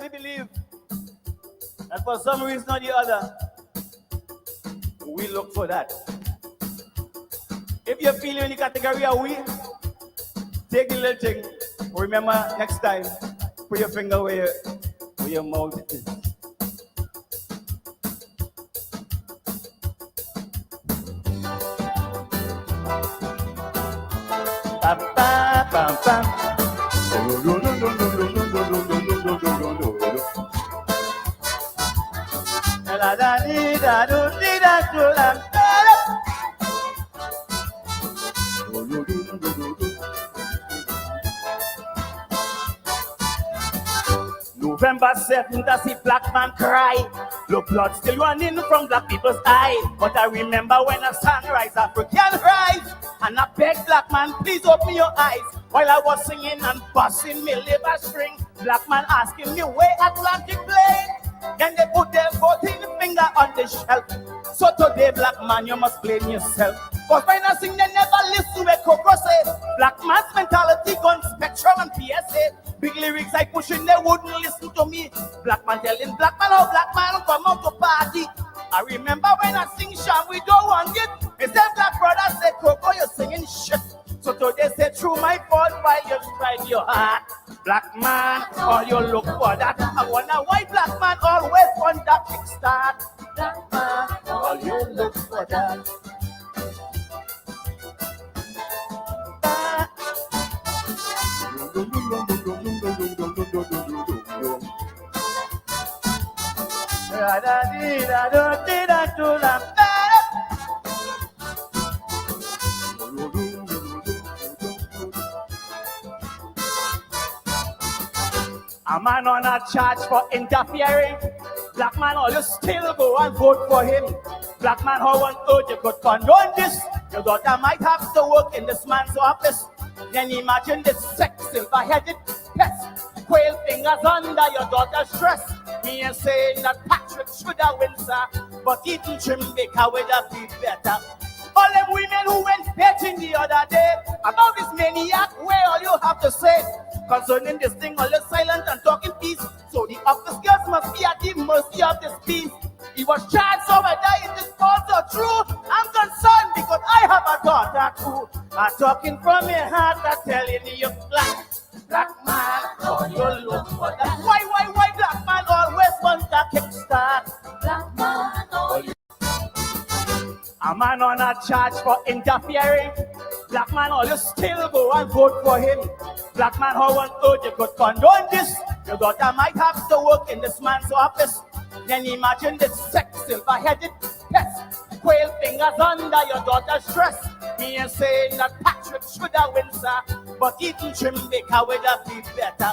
We believe that for some reason or the other, we look for that. If you're feeling in the category of we, take the little thing. Remember, next time, put your finger where your mouth is. Pam, pam, pam, pam. La da di da do di da do la. November 7th, I see black man cry. The blood still running from black people's eye. But I remember when a sunrise, African rise. And I beg black man, please open your eyes. While I was singing and busting me liver string, black man asking me where Atlantic play. Then they put their 14 finger on the shelf. So today, black man, you must blame yourself. Cause when I sing, they never listen to a Coco say. Black man's mentality gone spectrum and PSA. Big lyrics I pushing, they wouldn't listen to me. Black man telling black man, oh black man, come out to party. I remember when I sing Sham, we don't want it. They said black brother said, Coco, you're singing shit. So today say through my fault while you strike your heart. Black man, all you look for that. I wonder why black man always want that kickstart. Black man, all you look for that. A man on a charge for interfering. Black man, all you still go and vote for him. Black man, how on earth you could condone this? Your daughter might have to work in this man's office. Then imagine this sex silver-headed pest. Quail fingers under your daughter's dress. Me ain't saying that Patrick should have win, sir, but eating trim baker would have been better. All them women who went betting the other day about this maniac, where all you have to say concerning this thing, all you silent and talking peace. So the office girls must be at the mercy of this peace. He was charged, so whether it is also true, I'm concerned because I have a daughter too. I'm talking from your heart, I'm telling you, black man, all you look for that. Why black man always want a kickstart? Black man, all you. A man on a charge for interfering. Black man, all you still go and vote for him. Black man, how on earth you could condone this? Your daughter might have to work in this man's office. Then imagine this sex silver-headed pest. Quail fingers under your daughter's dress. Me ain't saying that Patrick should have win, sir, but eating trim baker would have been better.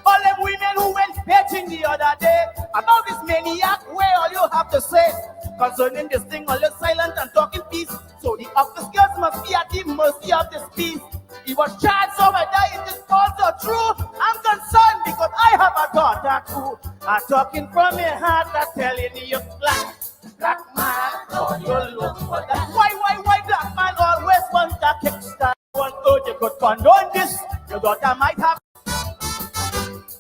All them women who went betting the other day about this maniac, where all you have to say concerning this thing, all you silent and talking peace. So the office girls must be at the mercy of this peace. He was charged, so whether it is also true, I'm concerned because I have a daughter too. I'm talking from your heart, I'm telling you, black man, all you look for that. Why black man always want a kickstart? One earth you could condone this. Your daughter might have.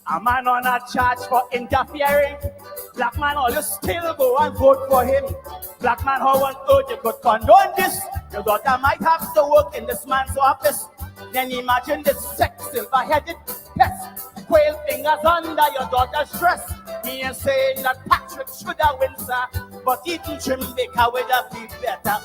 A man on a charge for interfering. Black man, all you still go and vote for him. Black man, how on earth you could condone this? Your daughter might have to work in this man's office. Then imagine this sex silver-headed pest. Quail fingers under your daughter's dress. Me ain't saying that Patrick should have win, sir, but eating trim baker would have been better.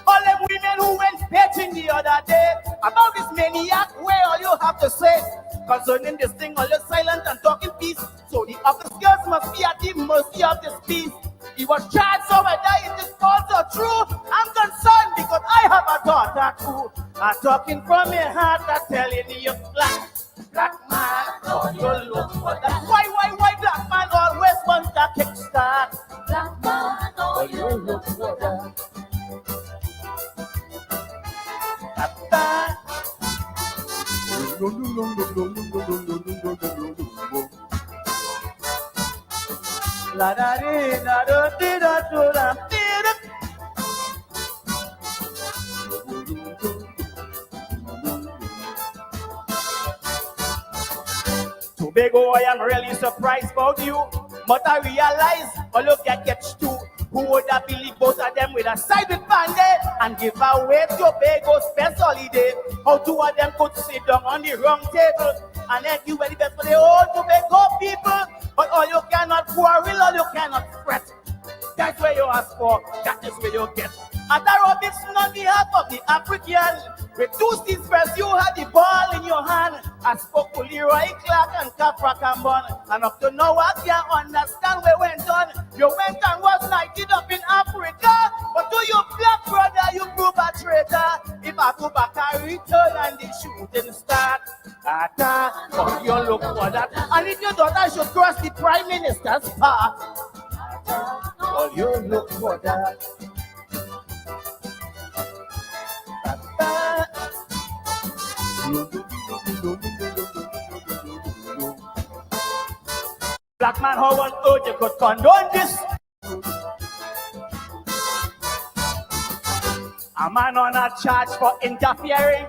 All them women who went betting the other day about this maniac, where all you have to say concerning this thing, all you silent and talking peace. So the office girls must be at the mercy of this peace. He was charged, so whether it is also true, I'm concerned because I have a daughter too. I'm talking from your heart, I'm telling you, black man, all you look for that. Why black man always want a kickstart? Black man, all you look for that. La da di da do di da do da di da. Tobago, I am really surprised about you. But I realize, all you can catch two. Who would have believed both of them with a side with bandit and give away Tobago's best holiday? How two of them could sit down on the wrong table and then give the best for the whole Tobago people. But all you cannot quarrel, all you cannot fret. That's where you ask for, that is where you get. At the Robinson on behalf of the African, with two seats first, you had the ball in your hand. I spoke to Leroy Clark and Capra Cambon. And up to now, I can't understand where went on. You went and was knighted up in Africa. But to your black brother, you prove a traitor. If I go back, I return and the shooting start. But you look for that. And if your daughter should cross the Prime Minister's path, well, you look for that. Black man, how on earth you could condone this? A man on a charge for interfering.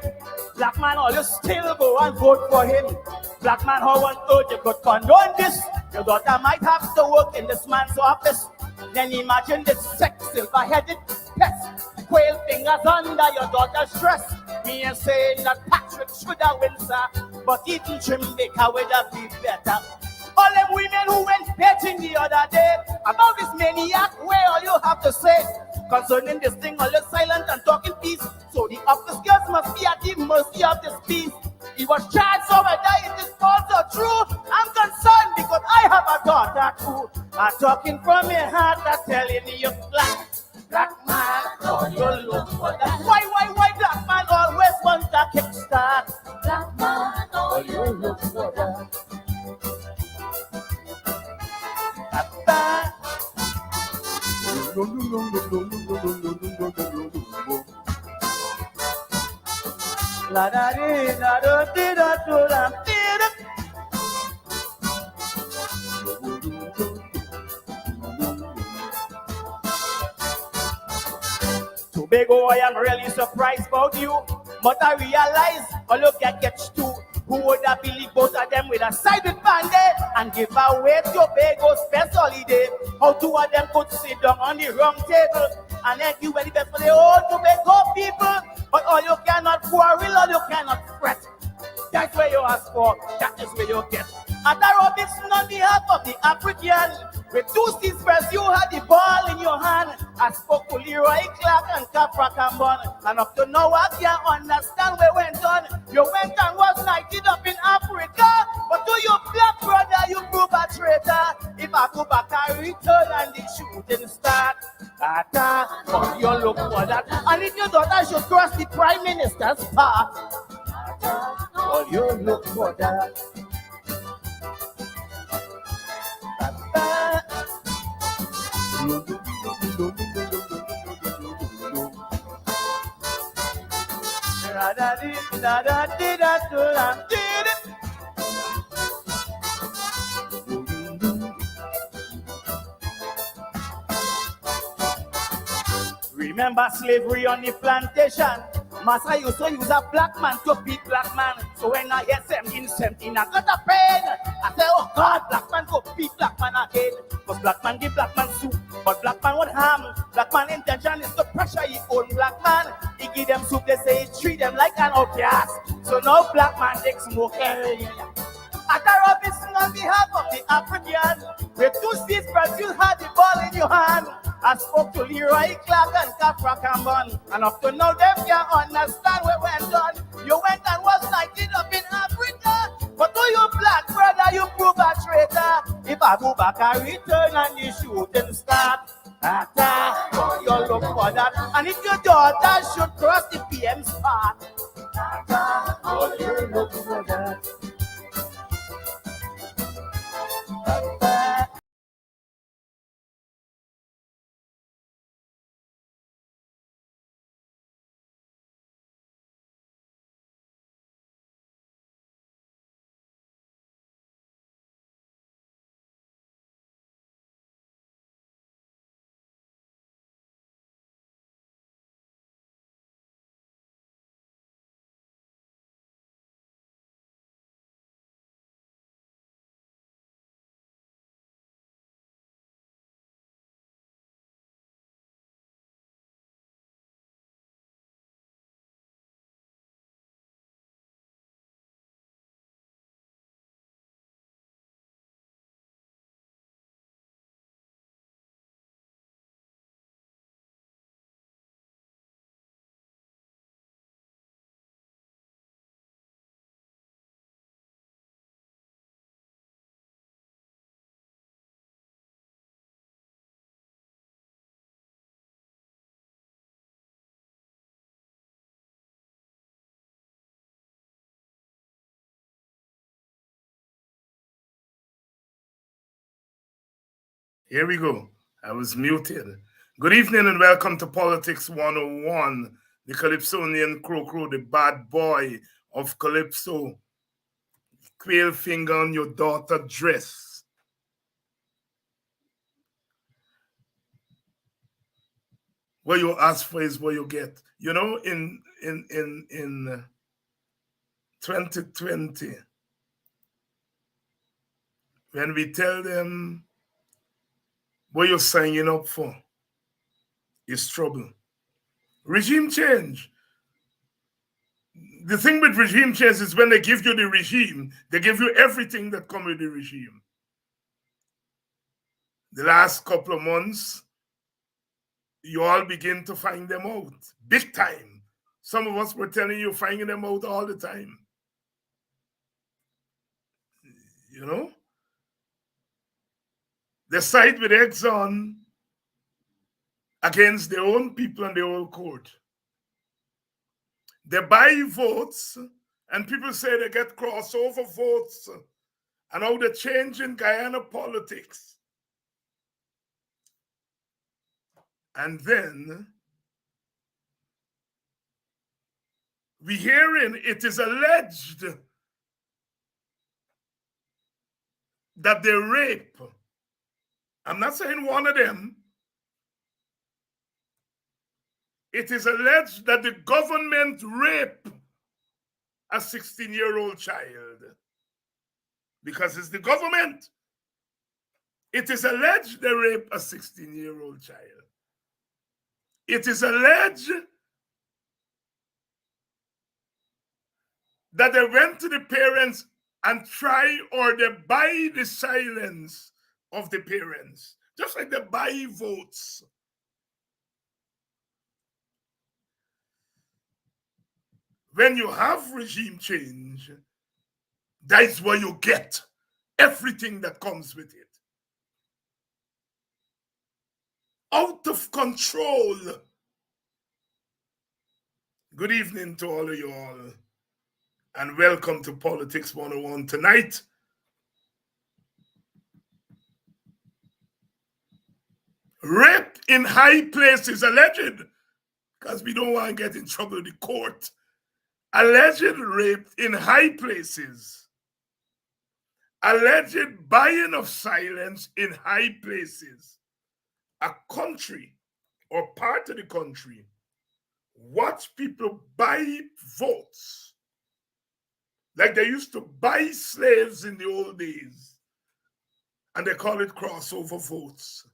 Black man, all you still go and vote for him. Black man, how on earth you could condone this? Your daughter might have to work in this man's office. Then imagine this sex silver-headed pest. Quail fingers under your daughter's dress. Me ain't saying that Patrick should have win, sir, but even Trimbeka would have been better. All them women who went betting the other day about this maniac, where all you have to say concerning this thing, all you silent and talking peace. So the officers must be at the mercy of this beast. He was charged, so whether it is false or true, I'm concerned because I have a daughter too. I'm talking from your heart, I'm telling you, black man, oh, you look for that. Why black man always wants a kickstart? Black man, oh, you look for that. La da dee da da dee da da dee da. Tobago, I am really surprised about you, but I realize all you can catch two. Who would have believed both of them with a side with bandit and give away Tobago's best holiday? How two of them could sit down on the wrong table and then give the best for the whole Tobago people? But all you cannot quarrel, all you cannot fret. That's where you ask for, that is where you get. At the Robinson on behalf of the African, with two seats first, you had the ball in your hand. I spoke to Leroy Clark and Capra Cambon. And up to now, I can't understand where went on. You went and was knighted up in Africa. But to your black brother, you prove a traitor. If I go back, I return and the shooting start. But you look for that. And if your daughter should cross the Prime Minister's path, well, you look for that. Remember slavery on the plantation? Massa used to use a black man to beat black man. So when I hear something, I got a pain. I say, oh God, black man go beat black man again. Because black man give black man soup, but black man won't harm. Black man intention is to pressure his own black man. He give them soup, they say he treat them like an outcast. So now black man takes smoke. At the Robinson on behalf of the African, with two seats first, you had the ball in your hand. I spoke to Leroy Clark and Capra Cambon. And up to now, them can't understand where went on. You went and was knighted up in Africa. But to your black brother, you prove a traitor. If I go back, I return and the shooting start. Oh, you look for that. And if your daughter should cross the PM's path, oh, you look for that. Here we go. I was muted. Good evening and welcome to Politics 101. The Calypsonian Crow, the bad boy of Calypso. Quail finger on your daughter dress. What you ask for is what you get. You know, in 2020, when we tell them what you're signing up for is trouble. Regime change. The thing with regime change is when they give you the regime, they give you everything that comes with the regime. The last couple of months, you all begin to find them out big time. Some of us were telling you, finding them out all the time. You know? They side with Exxon against their own people and their own court. They buy votes, and people say they get crossover votes, and how they're changing Guyana politics. And then we hearing it is alleged that they rape. I'm not saying one of them. It is alleged that the government raped a 16-year-old child. Because it's the government. It is alleged they raped a 16-year-old child. It is alleged that they went to the parents and try or they buy the silence of the parents, just like they buy votes. When you have regime change, that's what you get. Everything that comes with it. Out of control. Good evening to all of you all, and welcome to Politics 101 tonight. Rape in high places, alleged, because we don't want to get in trouble with the court. Alleged rape in high places. Alleged buying of silence in high places. A country or part of the country watch people buy votes like they used to buy slaves in the old days, and they call it crossover votes.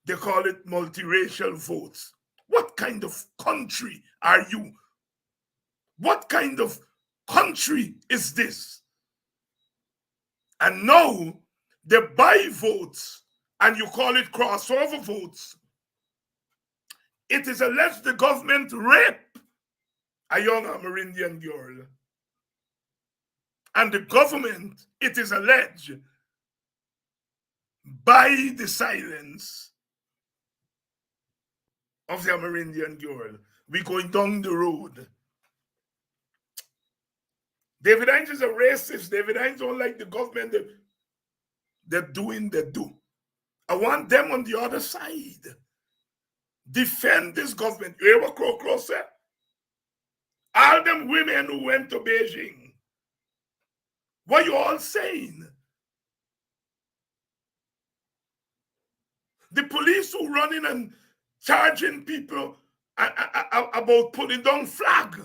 They call it multiracial votes. What kind of country are you? What kind of country is this? And now they buy votes and you call it crossover votes. It is alleged the government raped a young Amerindian girl. And the government, it is alleged, buy the silence of the Amerindian girl. We're going down the road. David Hinds is a racist. David Hinds don't like the government. They're doing their do. I want them on the other side. Defend this government. You hear what Crow said? All them women who went to Beijing. What you all saying? The police who running and charging people about putting down flag.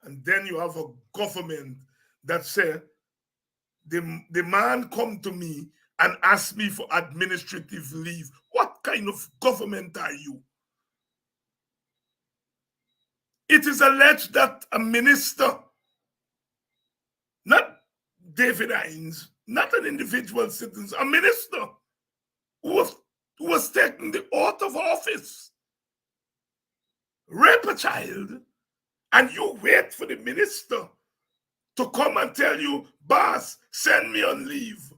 And then you have a government that say, the man come to me and ask me for administrative leave. What kind of government are you? It is alleged that a minister, not David Hinds, not an individual citizen, a minister who was taking the oath of office, rape a child, and you wait for the minister to come and tell you, boss, send me on leave.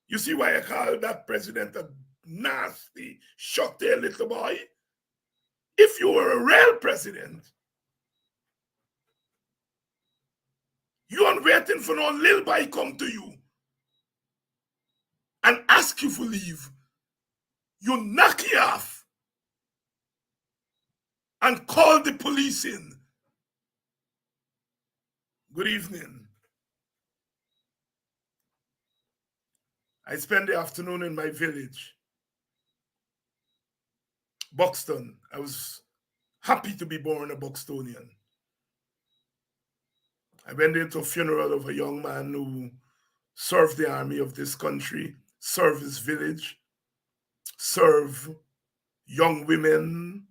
You see why I call that president a nasty, short-tail little boy? If you were a real president, you aren't waiting for no little boy come to you. and ask you for leave, you knock it off and call the police in. Good evening. I spent the afternoon in my village, Buxton. I was happy to be born a Buxtonian. I went into a funeral of a young man who served the army of this country, served his village, served young women,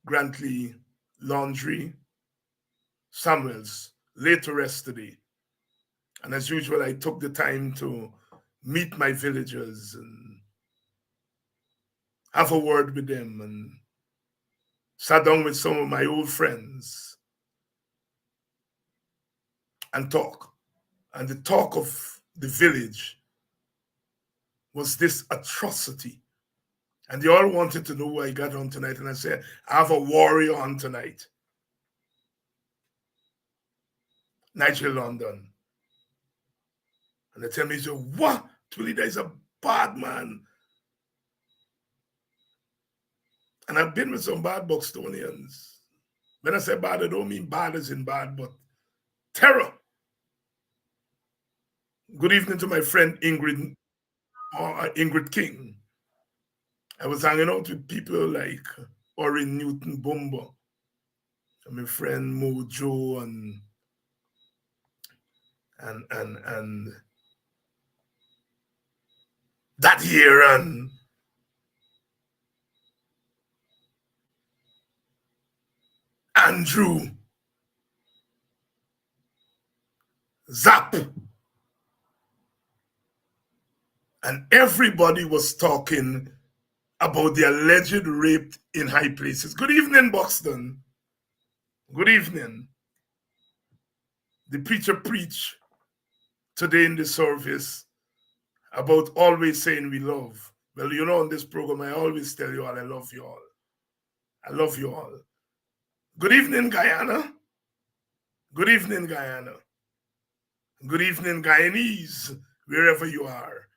Grantley Laundry, Samuels, late rest today. And as usual, I took the time to meet my villagers and have a word with them, and sat down with some of my old friends and talk. And the talk of the village was this atrocity. And they all wanted to know who I got on tonight. And I said, I have a warrior on tonight. Nigel London. And they tell me, so what? Twilly, is a bad man. And I've been with some bad Buxtonians. When I say bad, I don't mean bad as in bad, but terror. Good evening to my friend Ingrid King. I was hanging out with people like Orin Newton Bumba, and my friend Mojo and that here and Andrew Zap. And everybody was talking about the alleged rape in high places. Good evening, Buxton. Good evening. The preacher preached today in the service about always saying we love. Well, you know, on this program, I always tell you all, I love you all. I love you all. Good evening, Guyana. Good evening, Guyana. Good evening, Guyanese, wherever you are.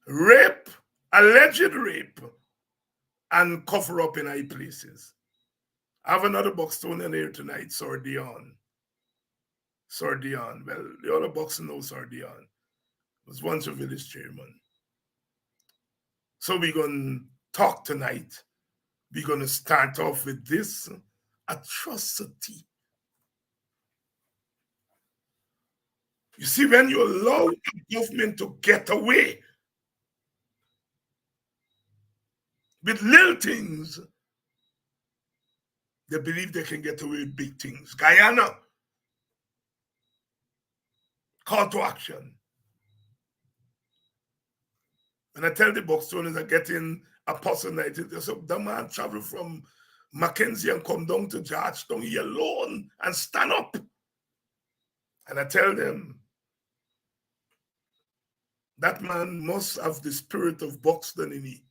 Rape, alleged rape, and cover up in high places. I have another Buxtonian here tonight, Sir Dion. Sir Dion. Well, the other Buxton knows Sir Dion. Was once a village chairman. So we're going to talk tonight. We're going to start off with this atrocity. You see, when you allow the government to get away with little things, they believe they can get away with big things. Guyana, call to action. And I tell the Buxtonians are getting Apostle night. They say, the man travel from Mackenzie and come down to Georgetown here alone and stand up. And I tell them, that man must have the spirit of Buxton in him.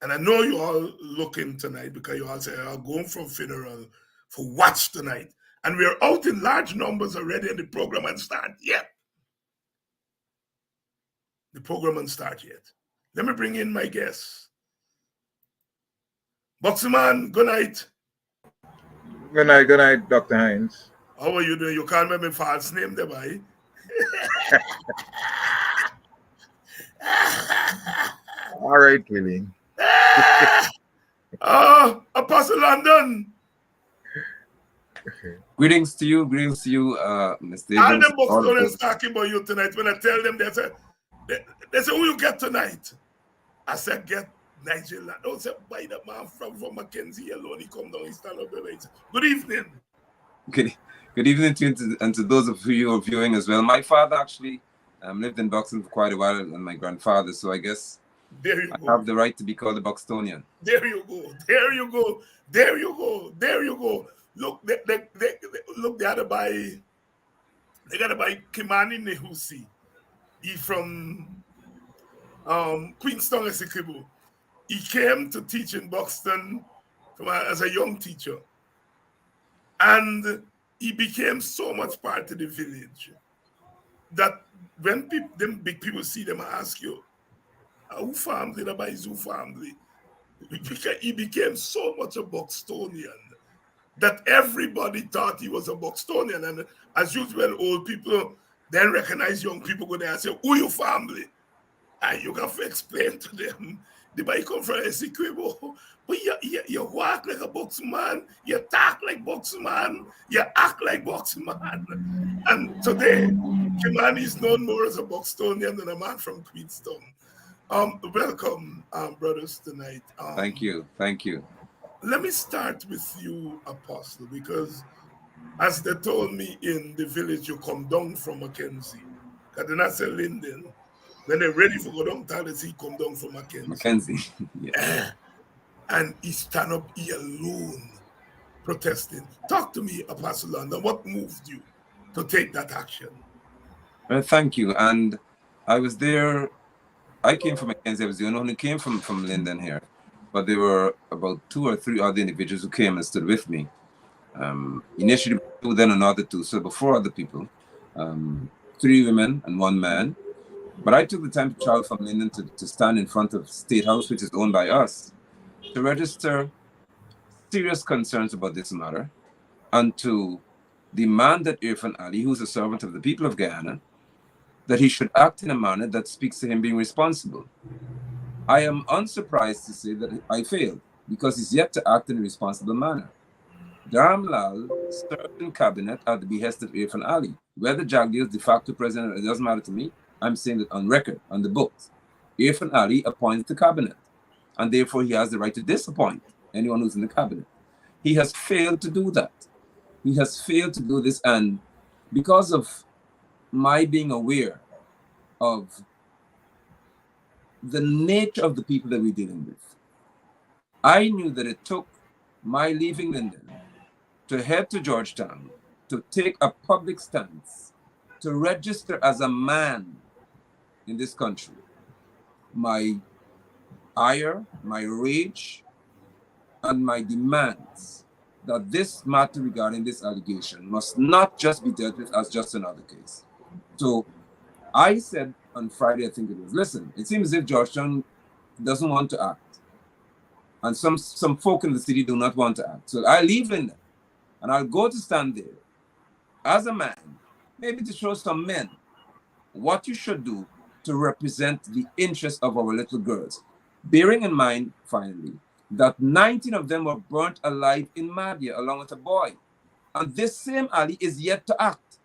And I know you all looking tonight because you all say, I'm going from funeral for watch tonight. And we're out in large numbers already and the program hasn't started yet. The program hasn't started yet. Let me bring in my guests. Boxman, good night. Good night, Dr. Hines. How are you doing? You can't remember my false name there, boy. All right, Willie. Apostle London. Greetings to you, Mr. David. All the Buxtonians talking about you tonight. When I tell them, they say, who you get tonight? I said, get Nigel. Don't say, by the man from Mackenzie alone. He come down, he stand up there. Good evening. Good evening to you and to those of you who are viewing as well. My father actually lived in Buxton for quite a while, and my grandfather, so I guess I have the right to be called a Buxtonian. There you go. There you go. There you go. There you go. Look, look, they gotta buy Kimani Nehusi. He from Queenstown, Essequibo. He came to teach in Buxton as a young teacher. And he became so much part of the village that when them big people see them ask you, who family, that is who family? He became so much a Buxtonian that everybody thought he was a Buxtonian. And as usual, old people then recognize young people go there and say, who your family? And you have to explain to them, the boy come from Essequibo, but you walk like a boxman, you talk like boxman, you act like boxman. And today, Kimani is known more as a Buxtonian than a man from Queenstown. Welcome, brothers, tonight. Thank you. Thank you. Let me start with you, Apostle, because as they told me in the village, you come down from Mackenzie. Because they not say Linden. When they're ready for go down, tell us he come down from Mackenzie. Mackenzie. Yeah. And he stand up here alone, protesting. Talk to me, Apostle London. What moved you to take that action? Well, thank you. And I was there. I came from Mackenzie. I was the only one who came from Linden here. But there were about 2 or 3 other individuals who came and stood with me. Initially 2, then another 2. So before other people, 3 women and 1 man. But I took the time to travel from Linden to stand in front of State House, which is owned by us, to register serious concerns about this matter and to demand that Irfan Ali, who's a servant of the people of Guyana, that he should act in a manner that speaks to him being responsible. I am unsurprised to say that I failed because he's yet to act in a responsible manner. Dharamlal served in cabinet at the behest of Irfan Ali. Whether Jagdeo is de facto president, it doesn't matter to me. I'm saying that on record, on the books, Irfan Ali appoints the cabinet, and therefore he has the right to disappoint anyone who's in the cabinet. He has failed to do that. He has failed to do this, and because of my being aware of the nature of the people that we're dealing with, I knew that it took my leaving Linden to head to Georgetown to take a public stance, to register as a man in this country. My ire, my rage, and my demands that this matter regarding this allegation must not just be dealt with as just another case. So I said on Friday, I think it was, listen, it seems as if Georgetown doesn't want to act. And some folk in the city do not want to act. So I leave Linden and I'll go to stand there as a man, maybe to show some men what you should do to represent the interests of our little girls. Bearing in mind, finally, that 19 of them were burnt alive in Madia along with a boy. And this same Ali is yet to act.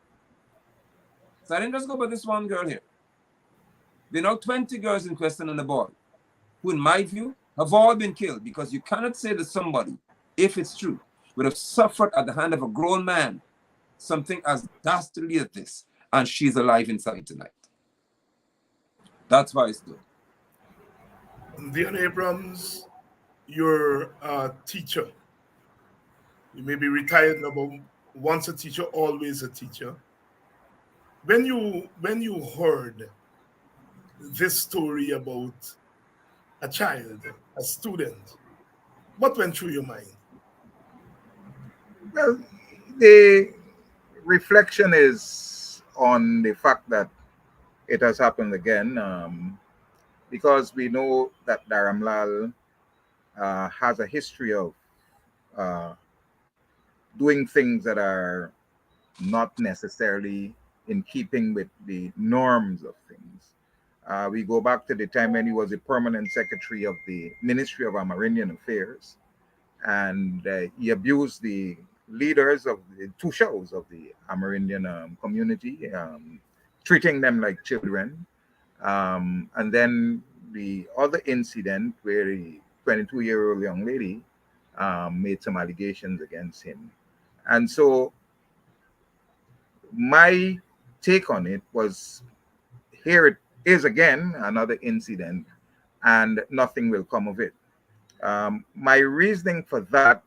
So I didn't just go by this one girl here. There are now 20 girls in question and a boy, who in my view have all been killed, because you cannot say that somebody, if it's true, would have suffered at the hand of a grown man something as dastardly as this, and she's alive inside tonight. That's why I stood. Dion Abrams, you're a teacher. You may be retired now, but once a teacher, always a teacher. When you heard this story about a child, a student, what went through your mind? Well, the reflection is on the fact that it has happened again, because we know that Dharamlal has a history of doing things that are not necessarily in keeping with the norms of things. We go back to the time when he was the permanent secretary of the Ministry of Amerindian Affairs, and he abused the leaders of the 2 shows of the Amerindian community, treating them like children. And then the other incident where the 22-year-old young lady made some allegations against him. And so my take on it was, here it is again, another incident, and nothing will come of it. My reasoning for that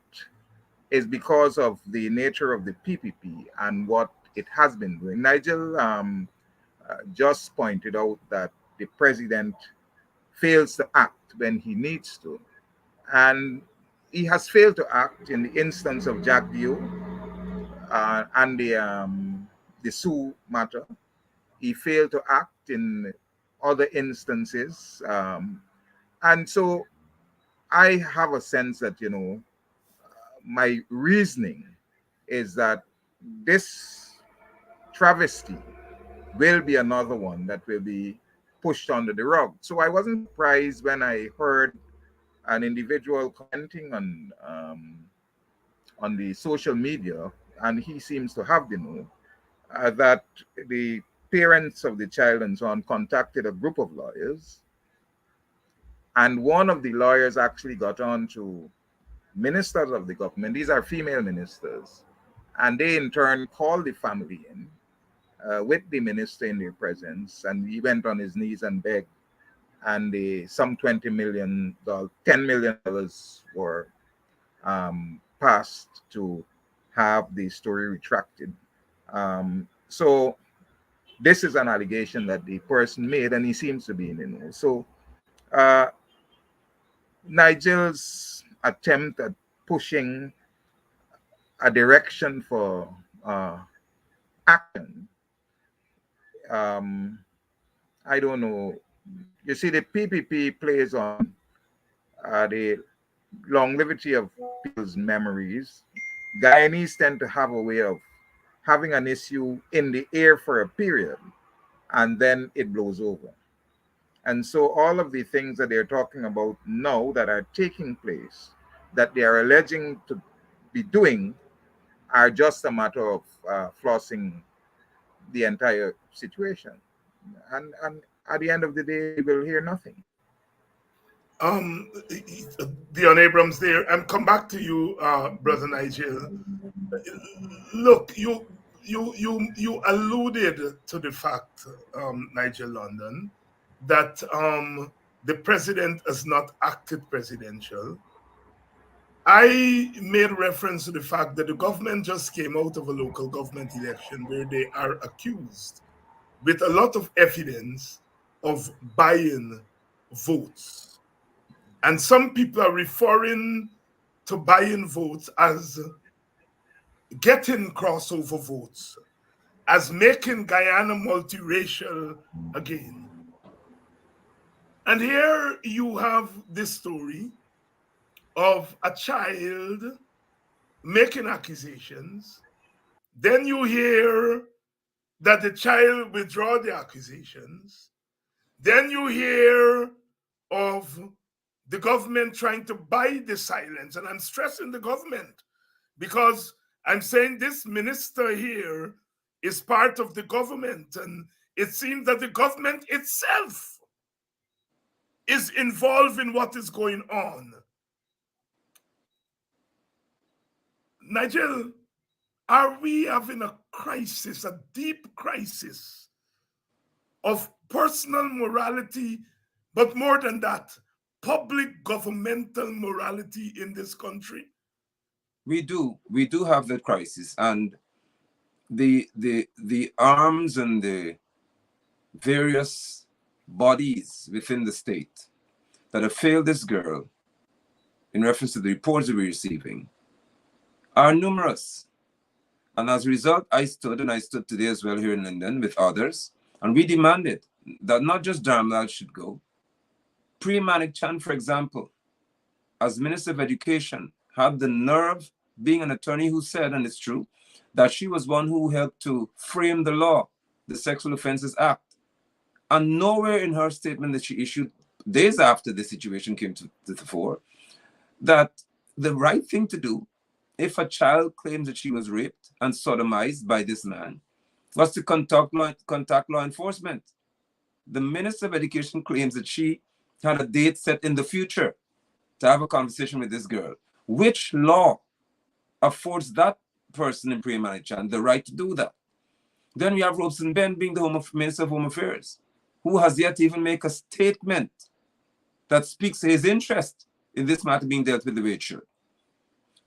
is because of the nature of the PPP and what it has been doing. Nigel just pointed out that the president fails to act when he needs to. And he has failed to act in the instance of Jagdeo, and the Sioux matter. He failed to act in other instances. And so I have a sense that, my reasoning is that this travesty will be another one that will be pushed under the rug. So I wasn't surprised when I heard an individual commenting on the social media, and he seems to have the know, that the parents of the child and so on contacted a group of lawyers, and one of the lawyers actually got on to ministers of the government. These are female ministers, and they in turn called the family in with the minister in their presence, and he went on his knees and begged, and some $10 million were passed to have the story retracted. So this is an allegation that the person made, and he seems to be in the know. So Nigel's attempt at pushing a direction for action, I don't know. You see, the PPP plays on the longevity of people's memories. Guyanese tend to have a way of having an issue in the air for a period, and then it blows over. And so all of the things that they're talking about now that are taking place, that they are alleging to be doing, are just a matter of flossing the entire situation. And at the end of the day, we will hear nothing. Dion Abrams there, and come back to you, Brother Nigel. Look, you alluded to the fact, Nigel London, that the president has not acted presidential. I made reference to the fact that the government just came out of a local government election where they are accused with a lot of evidence of buying votes. And some people are referring to buying votes as getting crossover votes, as making Guyana multiracial again. And here you have this story of a child making accusations. Then you hear that the child withdraw the accusations. Then you hear of the government trying to buy the silence. And I'm stressing the government because I'm saying this minister here is part of the government. And it seems that the government itself is involved in what is going on. Nigel, are we having a crisis, a deep crisis of personal morality, but more than that, public governmental morality in this country? We do have that crisis, and the arms and the various bodies within the state that have failed this girl, in reference to the reports that we're receiving, are numerous. And as a result, I stood today as well here in London with others, and we demanded that not just Dharmlal should go. Priya Manik-Chand, for example, as Minister of Education, had the nerve, being an attorney, who said, and it's true, that she was one who helped to frame the law, the Sexual Offences Act. And nowhere in her statement that she issued days after the situation came to the fore, that the right thing to do, if a child claims that she was raped and sodomized by this man, was to contact law enforcement. The Minister of Education claims that she had a date set in the future to have a conversation with this girl. Which law affords that person in Priya Manik-Chand the right to do that? Then we have Robeson Ben being the Minister of Home Affairs, who has yet to even make a statement that speaks to his interest in this matter being dealt with the way it should.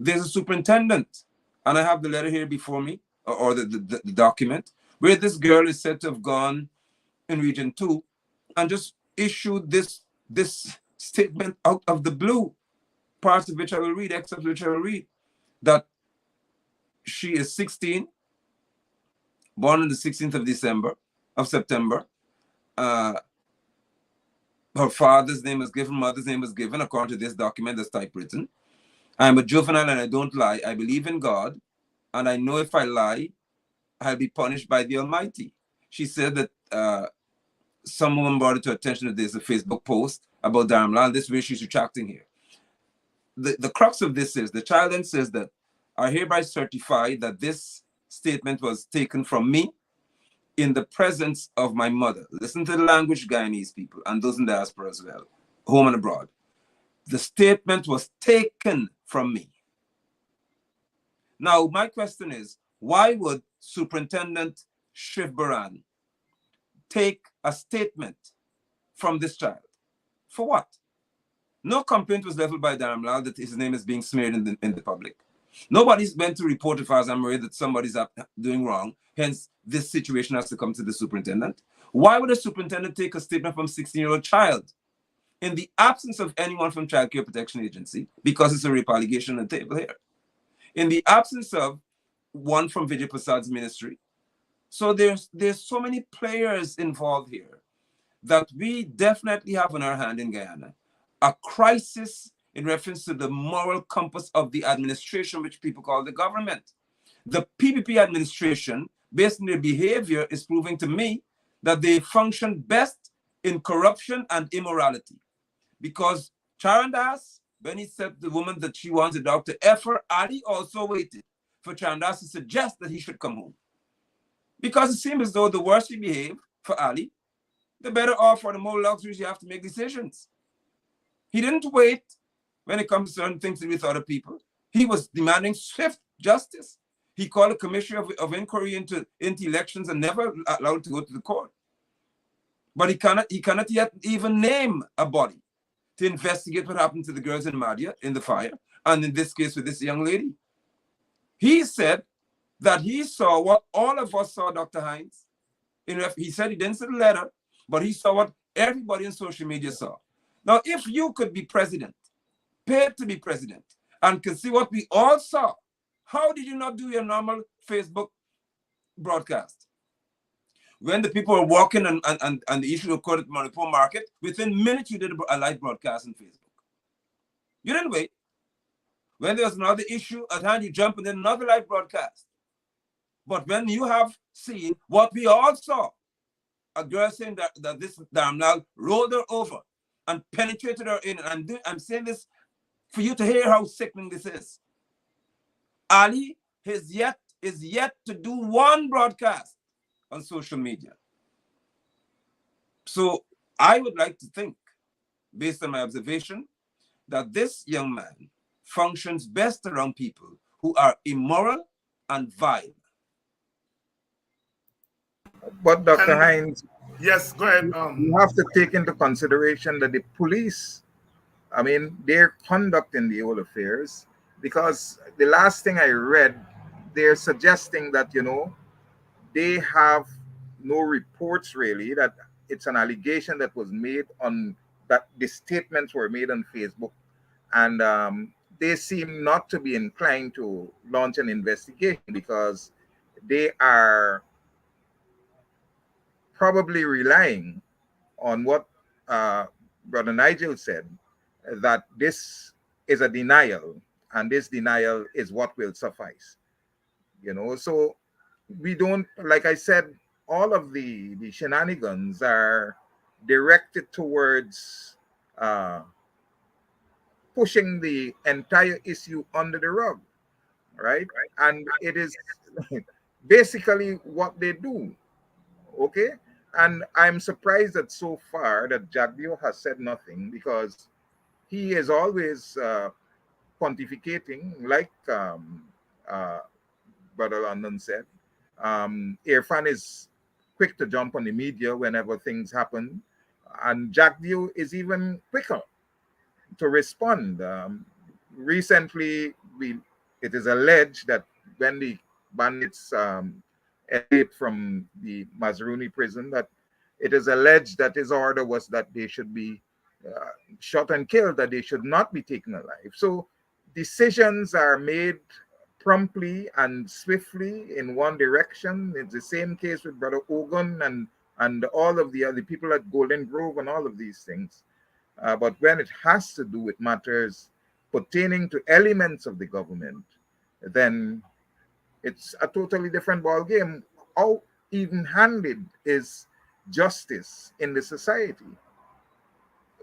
There's a superintendent, and I have the letter here before me, or the document, where this girl is said to have gone in Region 2 and just issued this statement out of the blue, parts of which I will read, excerpts of which I will read, that She is 16, born on the 16th of September. Her father's name was given, mother's name was given, according to this document that's typewritten. I'm a juvenile and I don't lie. I believe in God, and I know if I lie, I'll be punished by the Almighty. She said that someone brought it to attention that there's a Facebook post about Dharamlal. This way she's retracting here. The crux of this is, the child then says that I hereby certify that this statement was taken from me in the presence of my mother. Listen to the language, Guyanese people, and those in diaspora as well, home and abroad. The statement was taken from me. Now, my question is, why would Superintendent Shivbaran take a statement from this child? For what? No complaint was leveled by Dharamlal that his name is being smeared in the public. Nobody's meant to report, as far as I'm aware, that somebody's doing wrong. Hence, this situation has to come to the superintendent. Why would a superintendent take a statement from a 16-year-old child in the absence of anyone from Child Care Protection Agency, because it's a rape allegation on the table here, in the absence of one from Vijay Prasad's ministry? So there's so many players involved here that we definitely have on our hand in Guyana a crisis in reference to the moral compass of the administration, which people call the government. The PPP administration, based on their behavior, is proving to me that they function best in corruption and immorality. Because Charandas, when he said to the woman that she wants a doctor, Ali also waited for Charandas to suggest that he should come home. Because it seems as though the worse you behave for Ali, the better off, for the more luxuries you have to make decisions. He didn't wait when it comes to certain things with other people. He was demanding swift justice. He called a commission of inquiry into elections and never allowed to go to the court. But he cannot yet even name a body to investigate what happened to the girls in Madhya in the fire, and in this case with this young lady. He said that he saw what all of us saw, Dr. Hines. He said he didn't see the letter, but he saw what everybody in social media saw. Now, if you could be president, paid to be president, and could see what we all saw, how did you not do your normal Facebook broadcast? When the people were walking and the issue occurred at the Manipur market, within minutes you did a live broadcast on Facebook. You didn't wait. When there was another issue at hand, you jumped and did another live broadcast. But when you have seen what we all saw, a girl saying that this Dharamlal rolled her over and penetrated her in, and I'm saying this for you to hear how sickening this is. Ali is yet to do one broadcast on social media. So I would like to think, based on my observation, that this young man functions best around people who are immoral and vile. But Dr. Hines, yes, go ahead. You have to take into consideration that the police, I mean, their conduct in the whole affairs, because the last thing I read, they're suggesting that, they have no reports really, that it's an allegation that was made on, that the statements were made on Facebook, and they seem not to be inclined to launch an investigation because they are probably relying on what Brother Nigel said, that this is a denial, and this denial is what will suffice. So we don't, like I said, all of the shenanigans are directed towards pushing the entire issue under the rug, right? And it is basically what they do, okay? And I'm surprised that so far that Jagdio has said nothing, because he is always pontificating, like Brother London said. Irfan is quick to jump on the media whenever things happen, and Jagdio is even quicker to respond. Recently, it is alleged that when the bandits escaped from the Mazruni prison, that it is alleged that his order was that they should be shot and killed, that they should not be taken alive. So decisions are made promptly and swiftly in one direction. It's the same case with Brother Ogun and all of the other people at Golden Grove and all of these things. But when it has to do with matters pertaining to elements of the government, then it's a totally different ball game. How even-handed is justice in the society?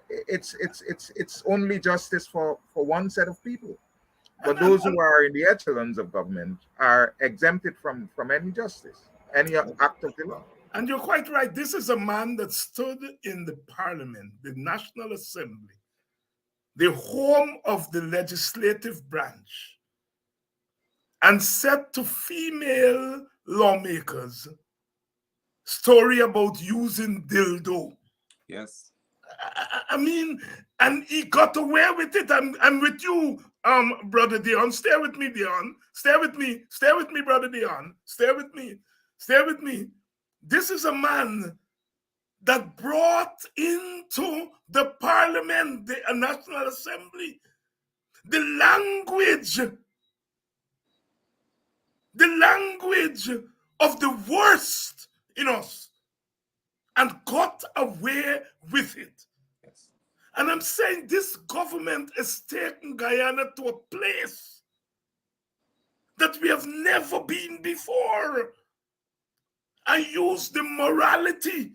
It's only justice for one set of people. But those who are in the echelons of government are exempted from any justice, any act of the law. And you're quite right. This is a man that stood in the parliament, the National Assembly, the home of the legislative branch, and said to female lawmakers, story about using dildo. Yes. I mean, and he got away with it. I'm with you, Brother Dion. Stay with me, Dion. Stay with me. Stay with me, Brother Dion. Stay with me. Stay with me. This is a man that brought into the parliament, the National Assembly, the language of the worst in us, and got away with it. Yes. And I'm saying this government has taken Guyana to a place that we have never been before. I use the morality.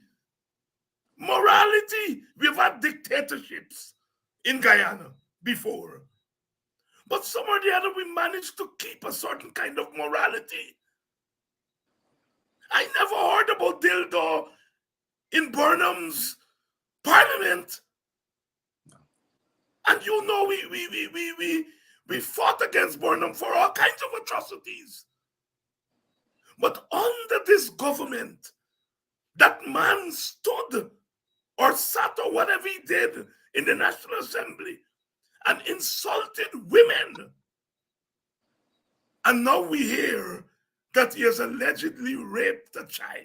We've had dictatorships in Guyana before. But some or the other, we managed to keep a certain kind of morality. I never heard about dildo in Burnham's parliament. And you know, we fought against Burnham for all kinds of atrocities. But under this government, that man stood or sat or whatever he did in the National Assembly and insulted women. And now we hear that he has allegedly raped a child.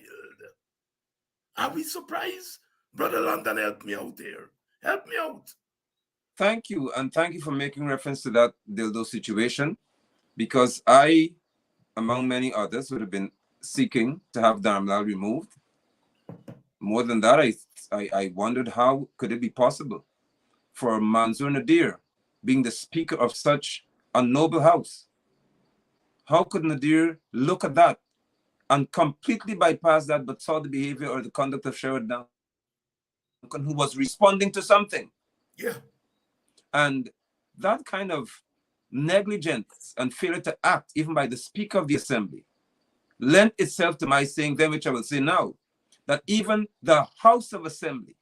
Are we surprised? Brother London, help me out there. Help me out. Thank you. And thank you for making reference to that dildo situation, because I, among many others, would have been seeking to have Dharmlal removed. More than that, I wondered how could it be possible for Manzoor Nadir, being the speaker of such a noble house, how could Nadir look at that and completely bypass that, but saw the behavior or the conduct of Sherrod Duncan, who was responding to something? Yeah. And that kind of negligence and failure to act, even by the Speaker of the Assembly, lent itself to my saying then, which I will say now, that even the House of Assembly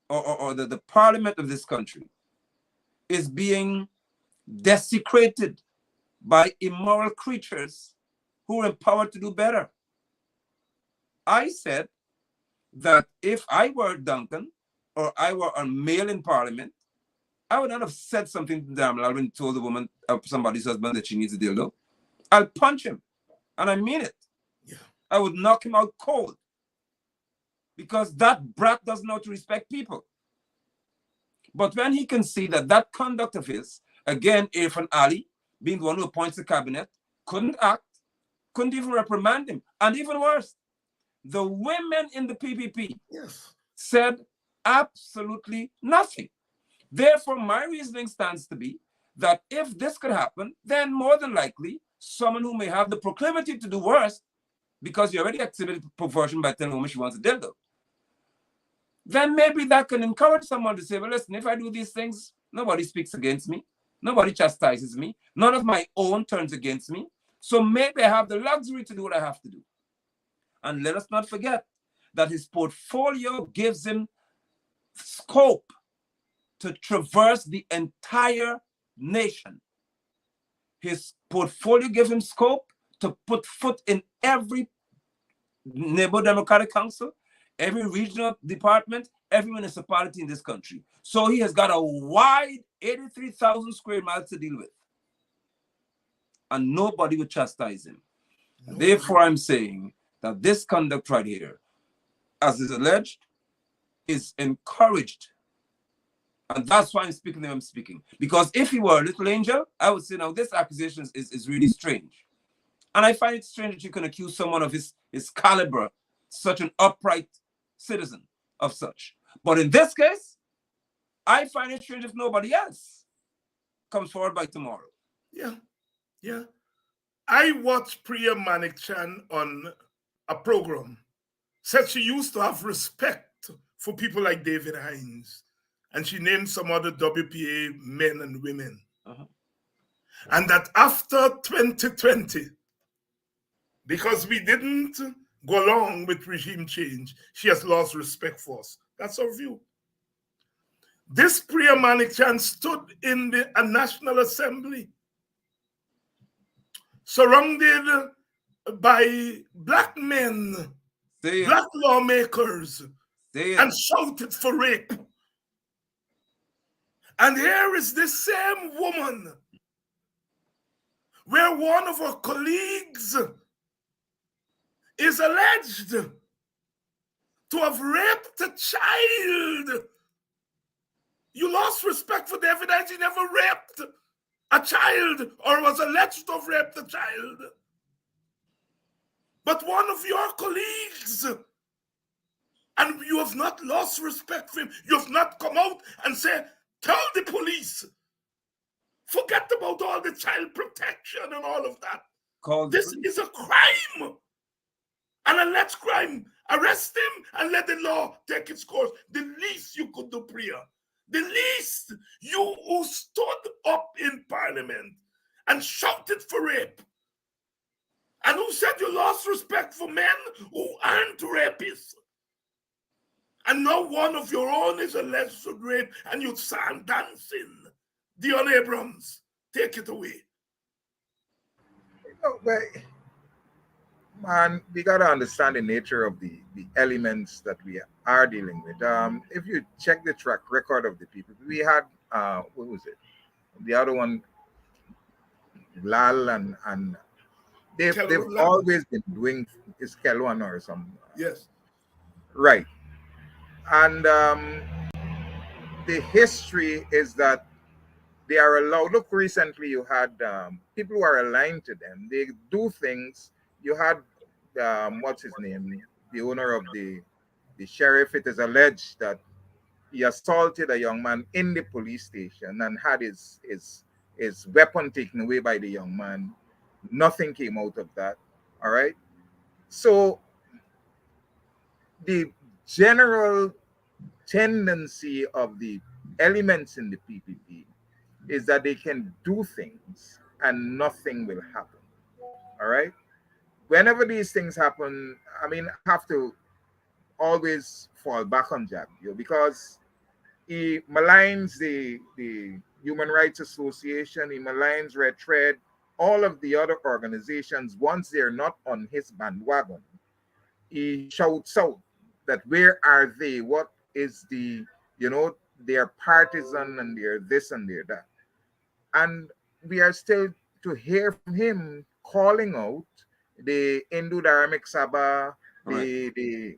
or the Parliament of this country is being desecrated by immoral creatures who are empowered to do better. I said that if I were Duncan or I were a male in Parliament, I would not have said something to Dharmlal when he told the woman, somebody's husband, that she needs a dildo. I'll punch him. And I mean it. Yeah. I would knock him out cold. Because that brat doesn't know how to respect people. But when he can see that that conduct of his, again, Irfan Ali, being the one who appoints the cabinet, couldn't act, couldn't even reprimand him. And even worse, the women in the PPP said absolutely nothing. Therefore, my reasoning stands to be that if this could happen, then more than likely, someone who may have the proclivity to do worse, because you already exhibited perversion by telling a woman she wants a dildo, then maybe that can encourage someone to say, well, listen, if I do these things, nobody speaks against me. Nobody chastises me. None of my own turns against me. So maybe I have the luxury to do what I have to do. And let us not forget that his portfolio gives him scope to traverse the entire nation. His portfolio gives him scope to put foot in every neighborhood democratic council, every regional department, every municipality in this country. So he has got a wide 83,000 square miles to deal with. And nobody would chastise him. No. Therefore, I'm saying that this conduct right here, as is alleged, is encouraged And that's why I'm speaking the way I'm speaking. Because if he were a little angel, I would say, now this accusation is really strange. And I find it strange that you can accuse someone of his caliber, such an upright citizen of such. But in this case, I find it strange if nobody else comes forward by tomorrow. Yeah, yeah. I watched Priya Manikchan on a program. Said she used to have respect for people like David Hinds. And she named some other WPA men and women. And that after 2020, because we didn't go along with regime change, she has lost respect for us. That's our view. This Priya Manikchan stood in a National Assembly, surrounded by black men, black lawmakers, and shouted for rape. And here is this same woman, where one of her colleagues is alleged to have raped a child. You lost respect for the evidence. He never raped a child or was alleged to have raped a child. But one of your colleagues, and you have not lost respect for him. You have not come out and said, tell the police. Forget about all the child protection and all of that. This is a crime. An alleged crime. Arrest him and let the law take its course. The least you could do, Priya. The least, you who stood up in Parliament and shouted for rape, and who said you lost respect for men who aren't rapists. And now one of your own is alleged to rape, and you stand dancing. Dion Abrams, take it away. But, man, we got to understand the nature of the elements that we are dealing with. If you check the track record of the people, we had, what was it? The other one, Lal, and they've always been doing, is Kelwan or something. Yes. Right. And the history is that they are allowed. Look, recently you had people who are aligned to them. They do things. You had, what's his name? The owner of the sheriff. It is alleged that he assaulted a young man in the police station and had his weapon taken away by the young man. Nothing came out of that. All right. So the general tendency of the elements in the PPP is that they can do things and nothing will happen. All right. Whenever these things happen, I mean, I have to always fall back on Jabio because he maligns the Human Rights Association, he maligns Red Thread, all of the other organizations. Once they're not on his bandwagon, he shouts out that where are they? What is the, they're partisan and they're this and they're that. And we are still to hear from him calling out the Hindu Dharmic Sabha, the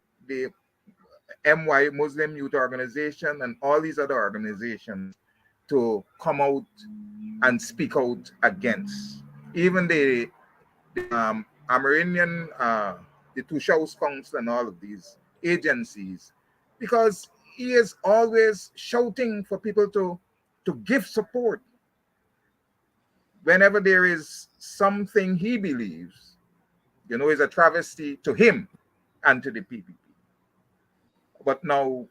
MY, Muslim Youth Organization, and all these other organizations to come out and speak out against. Even the Amerindian, the Tushaus Council and all of these agencies, because he is always shouting for people to give support. Whenever there is something he believes, is a travesty to him and to the PPP. But now,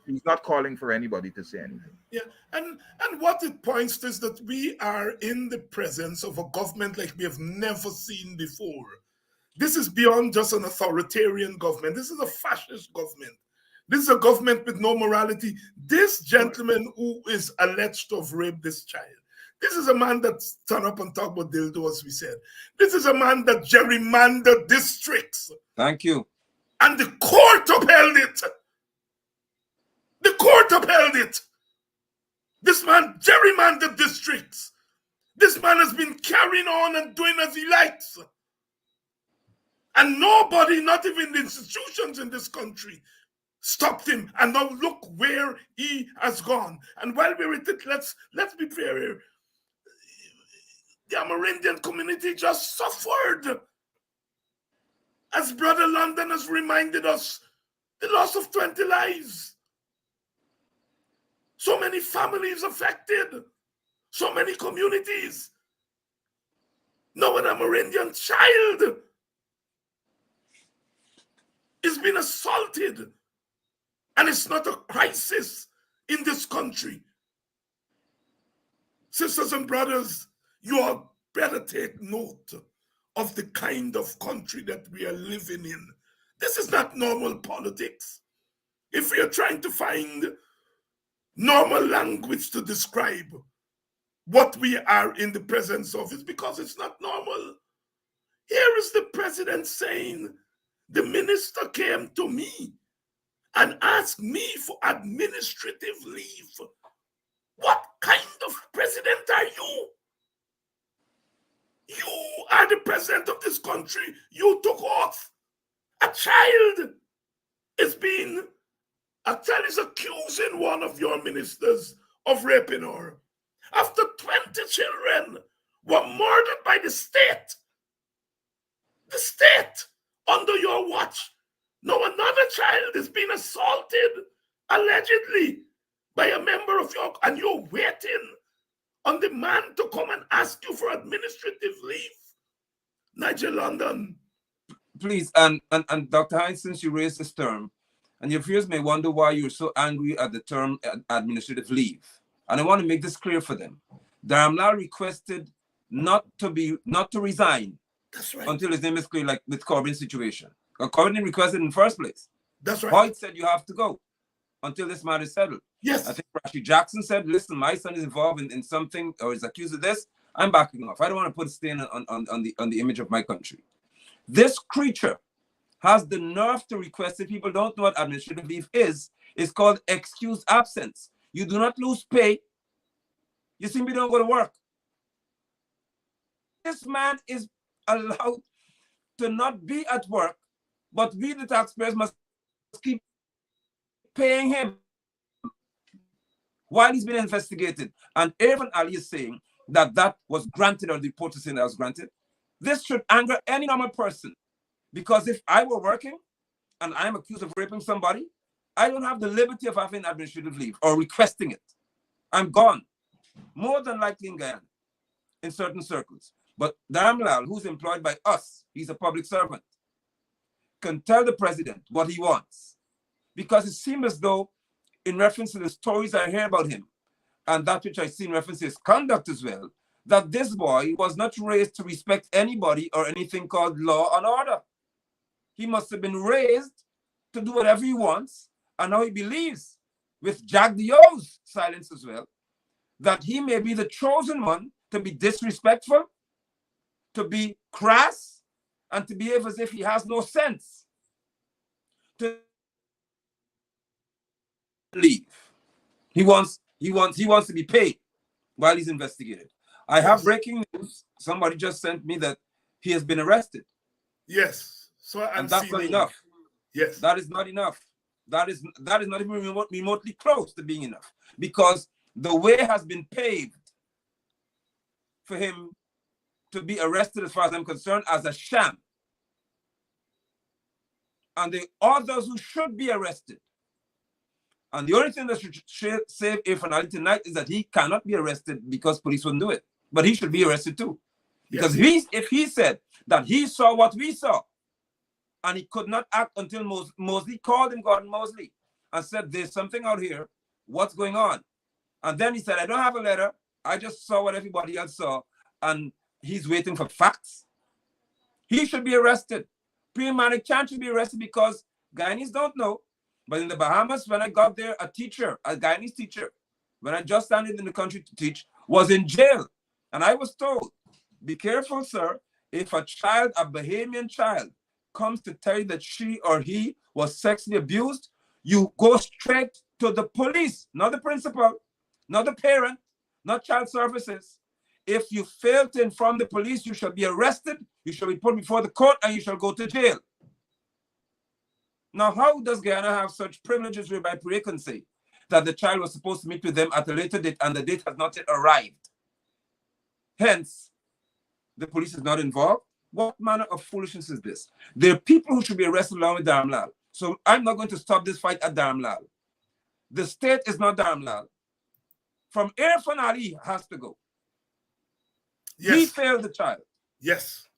he's not calling for anybody to say anything. Yeah, and what it points to is that we are in the presence of a government like we have never seen before. This is beyond just an authoritarian government. This is a fascist government. This is a government with no morality. This gentleman who is alleged to have raped this child, this is a man that stand up and talk about dildo, as we said. This is a man that gerrymandered districts. Thank you. And the court upheld it. The court upheld it. This man gerrymandered districts. This man has been carrying on and doing as he likes. And nobody, not even the institutions in this country, stopped him, and now look where he has gone. And while we're at it, let's be fair here. The Amerindian community just suffered. As Brother London has reminded us, the loss of 20 lives. So many families affected. So many communities. Now an Amerindian child is being assaulted. And it's not a crisis in this country. Sisters and brothers, you all better take note of the kind of country that we are living in. This is not normal politics. If we are trying to find normal language to describe what we are in the presence of, it's because it's not normal. Here is the president saying, the minister came to me and asked me for administrative leave. What kind of president are you? You are the president of this country. You took oath. A child is accusing one of your ministers of raping her. After 20 children were murdered by the state under your watch. Now another child is being assaulted, allegedly, by a member of your, and you're waiting on the man to come and ask you for administrative leave. Nigel London. Please, and Dr. Hines, since you raised this term, and your viewers may wonder why you're so angry at the term administrative leave. And I want to make this clear for them. Daramlal requested not to resign. That's right. Until his name is clear, like with Corbyn's situation. Corbyn requested in the first place. That's right. Hoyt said you have to go until this matter is settled. Yes. I think Rashid Jackson said, listen, my son is involved in something or is accused of this. I'm backing off. I don't want to put a stain on the image of my country. This creature has the nerve to request, if people don't know what administrative leave is, it's called excused absence. You do not lose pay. You simply don't go to work. This man is allowed to not be at work, but we, the taxpayers, must keep paying him while he's being investigated. And Irfan Ali is saying that was granted, or the report is saying that was granted. This should anger any normal person, because if I were working and I'm accused of raping somebody, I don't have the liberty of having administrative leave or requesting it. I'm gone, more than likely in Guyana, in certain circles. But Daramlal, who's employed by us, he's a public servant, can tell the president what he wants. Because it seems as though, in reference to the stories I hear about him, and that which I see in reference to his conduct as well, that this boy was not raised to respect anybody or anything called law and order. He must have been raised to do whatever he wants, and now he believes, with Jack Dio's silence as well, that he may be the chosen one to be disrespectful, to be crass, and to behave as if he has no sense. To leave. He wants to be paid while he's investigated. I have breaking news. Somebody just sent me that he has been arrested. Yes. So and that's not enough. Yes. That is not enough. That is not even remotely close to being enough, because the way has been paved for him to be arrested, as far as I'm concerned, as a sham. And the others who should be arrested. And the only thing that should save Irfan Ali tonight is that he cannot be arrested because police wouldn't do it. But he should be arrested too. Because if he said that he saw what we saw, and he could not act until Mosley called him, Gordon Mosley, and said, there's something out here, what's going on? And then he said, I don't have a letter, I just saw what everybody else saw, and he's waiting for facts. He should be arrested. Pre-Manic Chan should be arrested, because Guyanese don't know, but in the Bahamas, when I got there, a Guyanese teacher, when I just landed in the country to teach, was in jail. And I was told, be careful, sir, if a child, a Bahamian child, comes to tell you that she or he was sexually abused, you go straight to the police, not the principal, not the parent, not child services. If you fail to inform the police, you shall be arrested, you shall be put before the court, and you shall go to jail. Now, how does Guyana have such privileges whereby Pere can say that the child was supposed to meet with them at a later date and the date has not yet arrived? Hence, the police is not involved. What manner of foolishness is this? There are people who should be arrested along with Dharamlal. So I'm not going to stop this fight at Dharamlal. The state is not Dharamlal. From Irfan Ali has to go. Yes. He failed the child. Yes,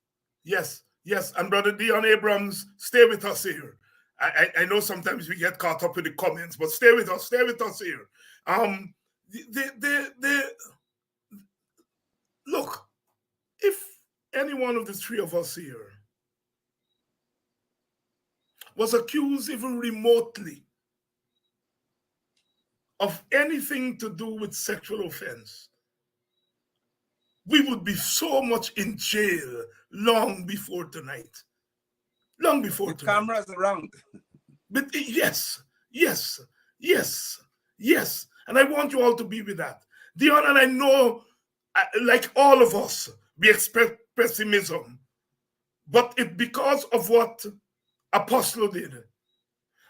yes, yes. And Brother Dion Abrams, stay with us here. I know sometimes we get caught up in the comments, but stay with us here. Look, if any one of the three of us here was accused even remotely of anything to do with sexual offense, we would be so much in jail long before tonight. Long before the tonight. Cameras around. But yes. And I want you all to be with that. Dion, and I know, like all of us, we expect pessimism, but it's because of what Apostle did,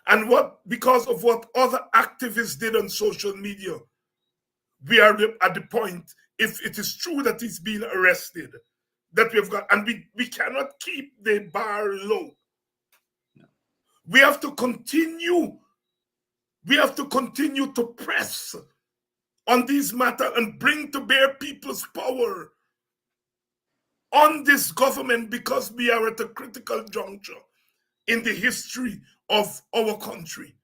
and because of what other activists did on social media. We are at the point, if it is true that he's been arrested, that we've got, and we cannot keep the bar low. No. We have to continue to press on these matters and bring to bear people's power on this government, because we are at a critical juncture in the history of our country.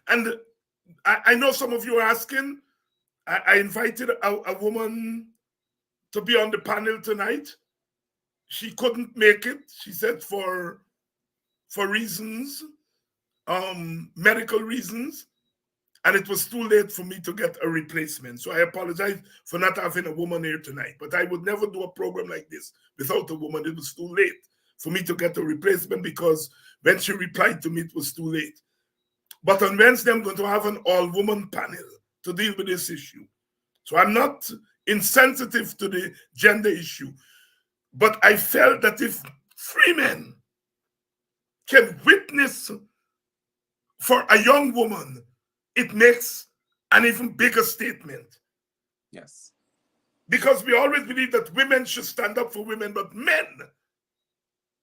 And I know some of you are asking, I invited a woman to be on the panel tonight. She couldn't make it. She said for reasons, medical reasons, and it was too late for me to get a replacement. So I apologize for not having a woman here tonight, but I would never do a program like this without a woman. It was too late for me to get a replacement, because when she replied to me, it was too late. But on Wednesday, I'm going to have an all-woman panel to deal with this issue. So I'm not insensitive to the gender issue, but I felt that if 3 men can witness for a young woman, it makes an even bigger statement. Yes. Because we always believe that women should stand up for women, but men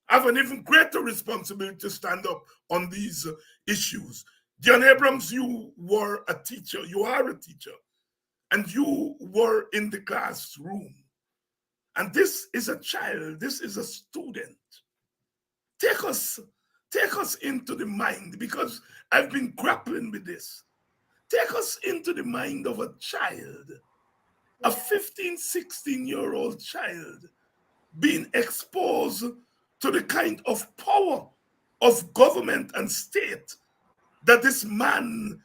have an even greater responsibility to stand up on these issues. Dion Abrams, you were a teacher, you are a teacher, and you were in the classroom. And this is a child, this is a student. Take us into the mind, because I've been grappling with this. Take us into the mind of a child, a 15, 16-year-old child being exposed to the kind of power of government and state that this man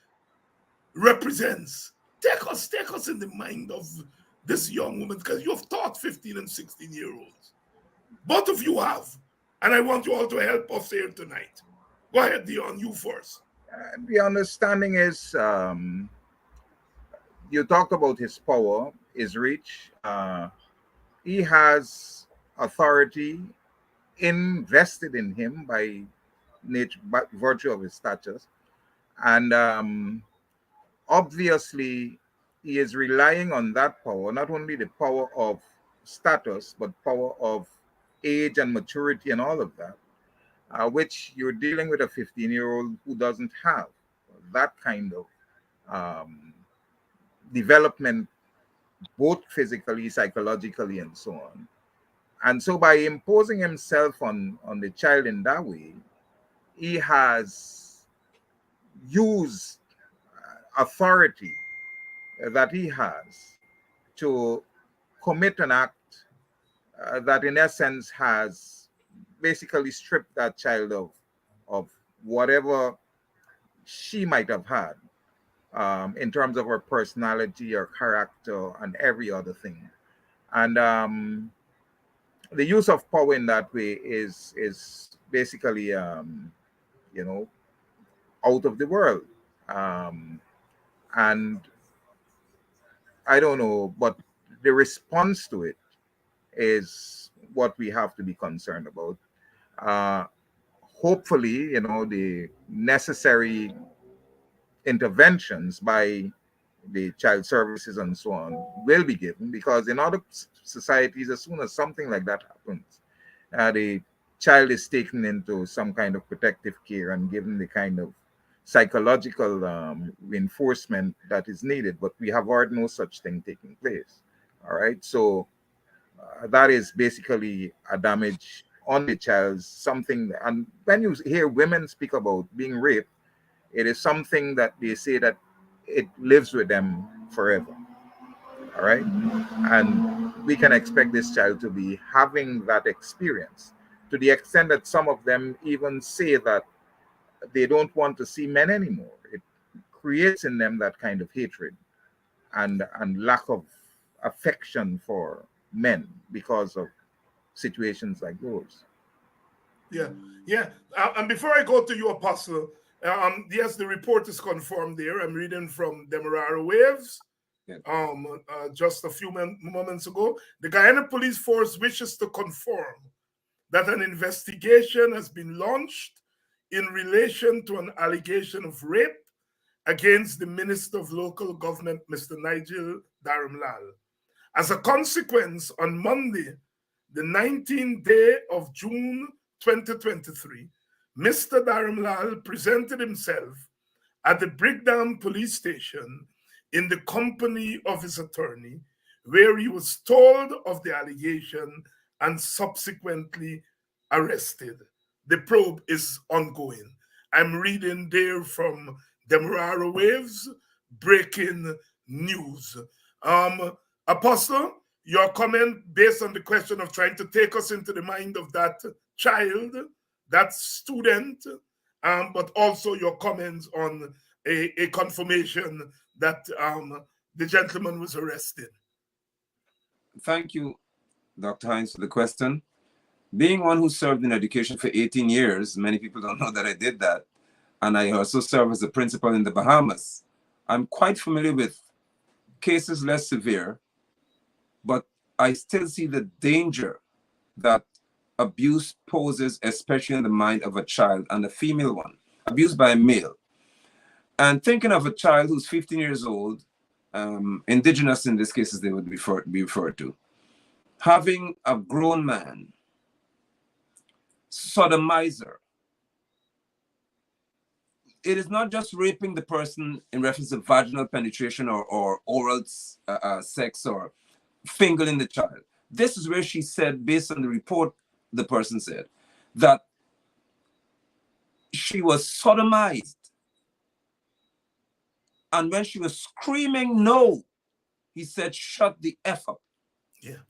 represents. Take us in the mind of this young woman, because you have taught 15 and 16-year-olds. Both of you have. And I want you all to help us here tonight. Go ahead, Dion, you first. The understanding is, you talked about his power, his reach. He has authority invested in him by nature, by virtue of his status. And obviously, he is relying on that power, not only the power of status, but power of age and maturity and all of that, which you're dealing with a 15-year-old who doesn't have that kind of development, both physically, psychologically, and so on. And so by imposing himself on the child in that way, he has used authority that he has to commit an act that in essence has basically stripped that child of whatever she might have had in terms of her personality or character and every other thing. And the use of power in that way is basically out of the world. And I don't know, but the response to it is what we have to be concerned about. hopefully, you know, the necessary interventions by the child services and so on will be given, because in other societies, as soon as something like that happens, the child is taken into some kind of protective care and given the kind of psychological reinforcement that is needed. But we have heard no such thing taking place. All right, so that is basically a damage on the child, something. And when you hear women speak about being raped, it is something that they say that it lives with them forever. All right, and we can expect this child to be having that experience, to the extent that some of them even say that they don't want to see men anymore. It creates in them that kind of hatred and lack of affection for men because of situations like those. Yeah, yeah. And before I go to you, Apostle, yes, the report is confirmed there. I'm reading from Demerara Waves. Yeah. Just a few moments ago, the Guyana Police Force wishes to confirm that an investigation has been launched in relation to an allegation of rape against the Minister of Local Government, Mr. Nigel Dharamlal. As a consequence, on Monday, the 19th day of June 2023, Mr. Dharamlal presented himself at the Brigdam Police Station in the company of his attorney, where he was told of the allegation and subsequently arrested. The probe is ongoing. I'm reading there from Demerara Waves, breaking news. Apostle, your comment based on the question of trying to take us into the mind of that child, that student, but also your comments on a confirmation that the gentleman was arrested. Thank you, Dr. Hines, for the question. Being one who served in education for 18 years, many people don't know that I did that. And I also serve as a principal in the Bahamas. I'm quite familiar with cases less severe, but I still see the danger that abuse poses, especially in the mind of a child, and a female one, abused by a male. And thinking of a child who's 15 years old, indigenous in this case, as they would be referred to, having a grown man sodomize her. It is not just raping the person in reference to vaginal penetration or oral sex or fingering the child. This is where she said, based on the report, the person said, that she was sodomized. And when she was screaming no, he said, shut the F up. Yeah.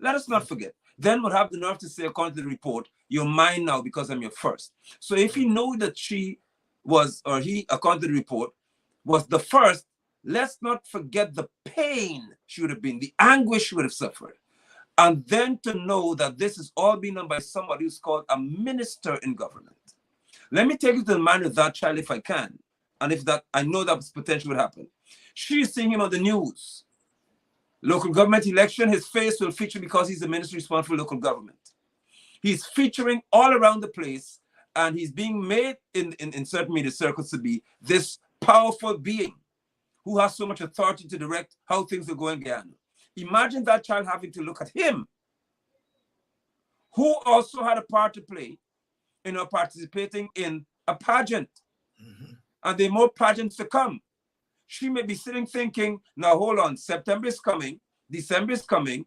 Let us not forget. Then would have the nerve to say, according to the report, you're mine now because I'm your first. So if he knew that she was, or he, according to the report, was the first, let's not forget the pain she would have been, the anguish she would have suffered. And then to know that this is all being done by somebody who's called a minister in government. Let me take you to the mind of that child if I can. And if that, I know that potential would happen. She's seeing him on the news. Local government election, his face will feature because he's the minister responsible for local government. He's featuring all around the place, and he's being made in certain media circles to be this powerful being who has so much authority to direct how things will go in Guyana. Imagine that child having to look at him, who also had a part to play in participating in a pageant. Mm-hmm. And there are more pageants to come. She may be sitting thinking, now hold on, September is coming, December is coming,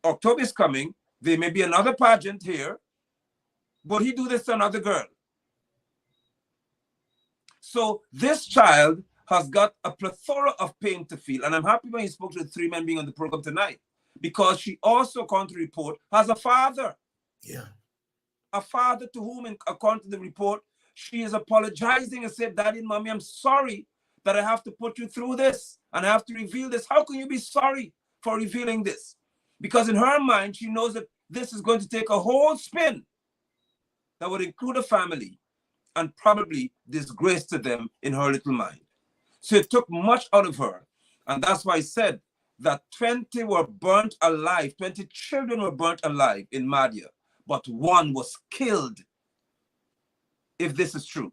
October is coming, there may be another pageant here, but he do this to another girl. So this child has got a plethora of pain to feel. And I'm happy when he spoke to the three men being on the program tonight, because she also, according to the report, has a father. Yeah. A father to whom, according to the report, she is apologizing and said, Daddy and Mommy, I'm sorry that I have to put you through this and I have to reveal this. How can you be sorry for revealing this? Because in her mind, she knows that this is going to take a whole spin that would include a family and probably disgrace to them in her little mind. So it took much out of her. And that's why I said that 20 were burnt alive, 20 children were burnt alive in Madhya, but one was killed if this is true,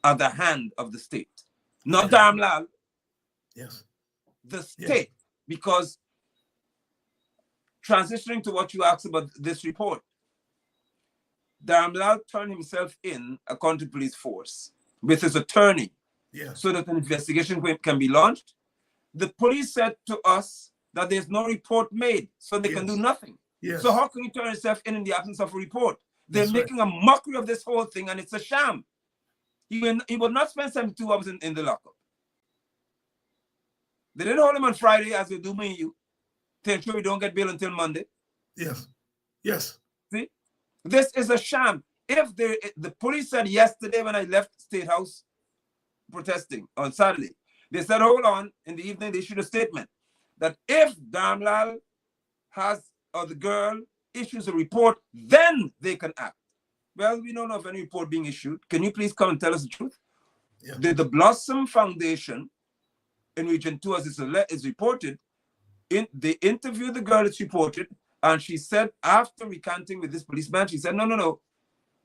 at the hand of the state. Not Dharmlal, Yes. the state. Because transitioning to what you asked about this report, Dharmlal turned himself in, according to police force, with his attorney, so that an investigation can be launched. The police said to us that there's no report made, so they can do nothing. So how can you turn yourself in the absence of a report? They're making a mockery of this whole thing, and it's a sham. He will not spend 72 hours in the lockup. They didn't hold him on Friday, as they do me and you, to ensure we don't get bail until Monday. Yes. See? This is a sham. If the police said yesterday when I left State House protesting on Saturday, they said, hold on, in the evening they issued a statement that if Dharmlal has, or the girl issues a report, then they can act. Well, we don't know of any report being issued. Can you please come and tell us the truth? The Blossom Foundation in Region 2, as is reported, they interviewed the girl, it's reported, and she said, after recanting with this policeman, she said, no.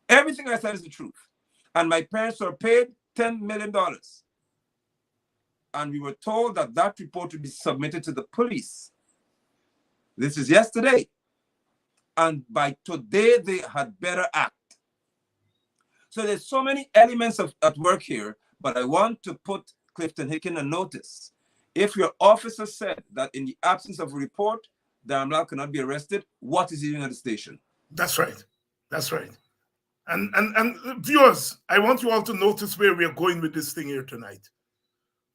Everything I said is the truth. And my parents were paid $10 million. And we were told that that report would be submitted to the police. This is yesterday. And by today, they had better act. So there's so many elements at work here, but I want to put Clifton Hicken on notice. If your officer said that in the absence of a report, Dharmlal cannot be arrested, what is he doing at the station? That's right. And viewers, I want you all to notice where we are going with this thing here tonight.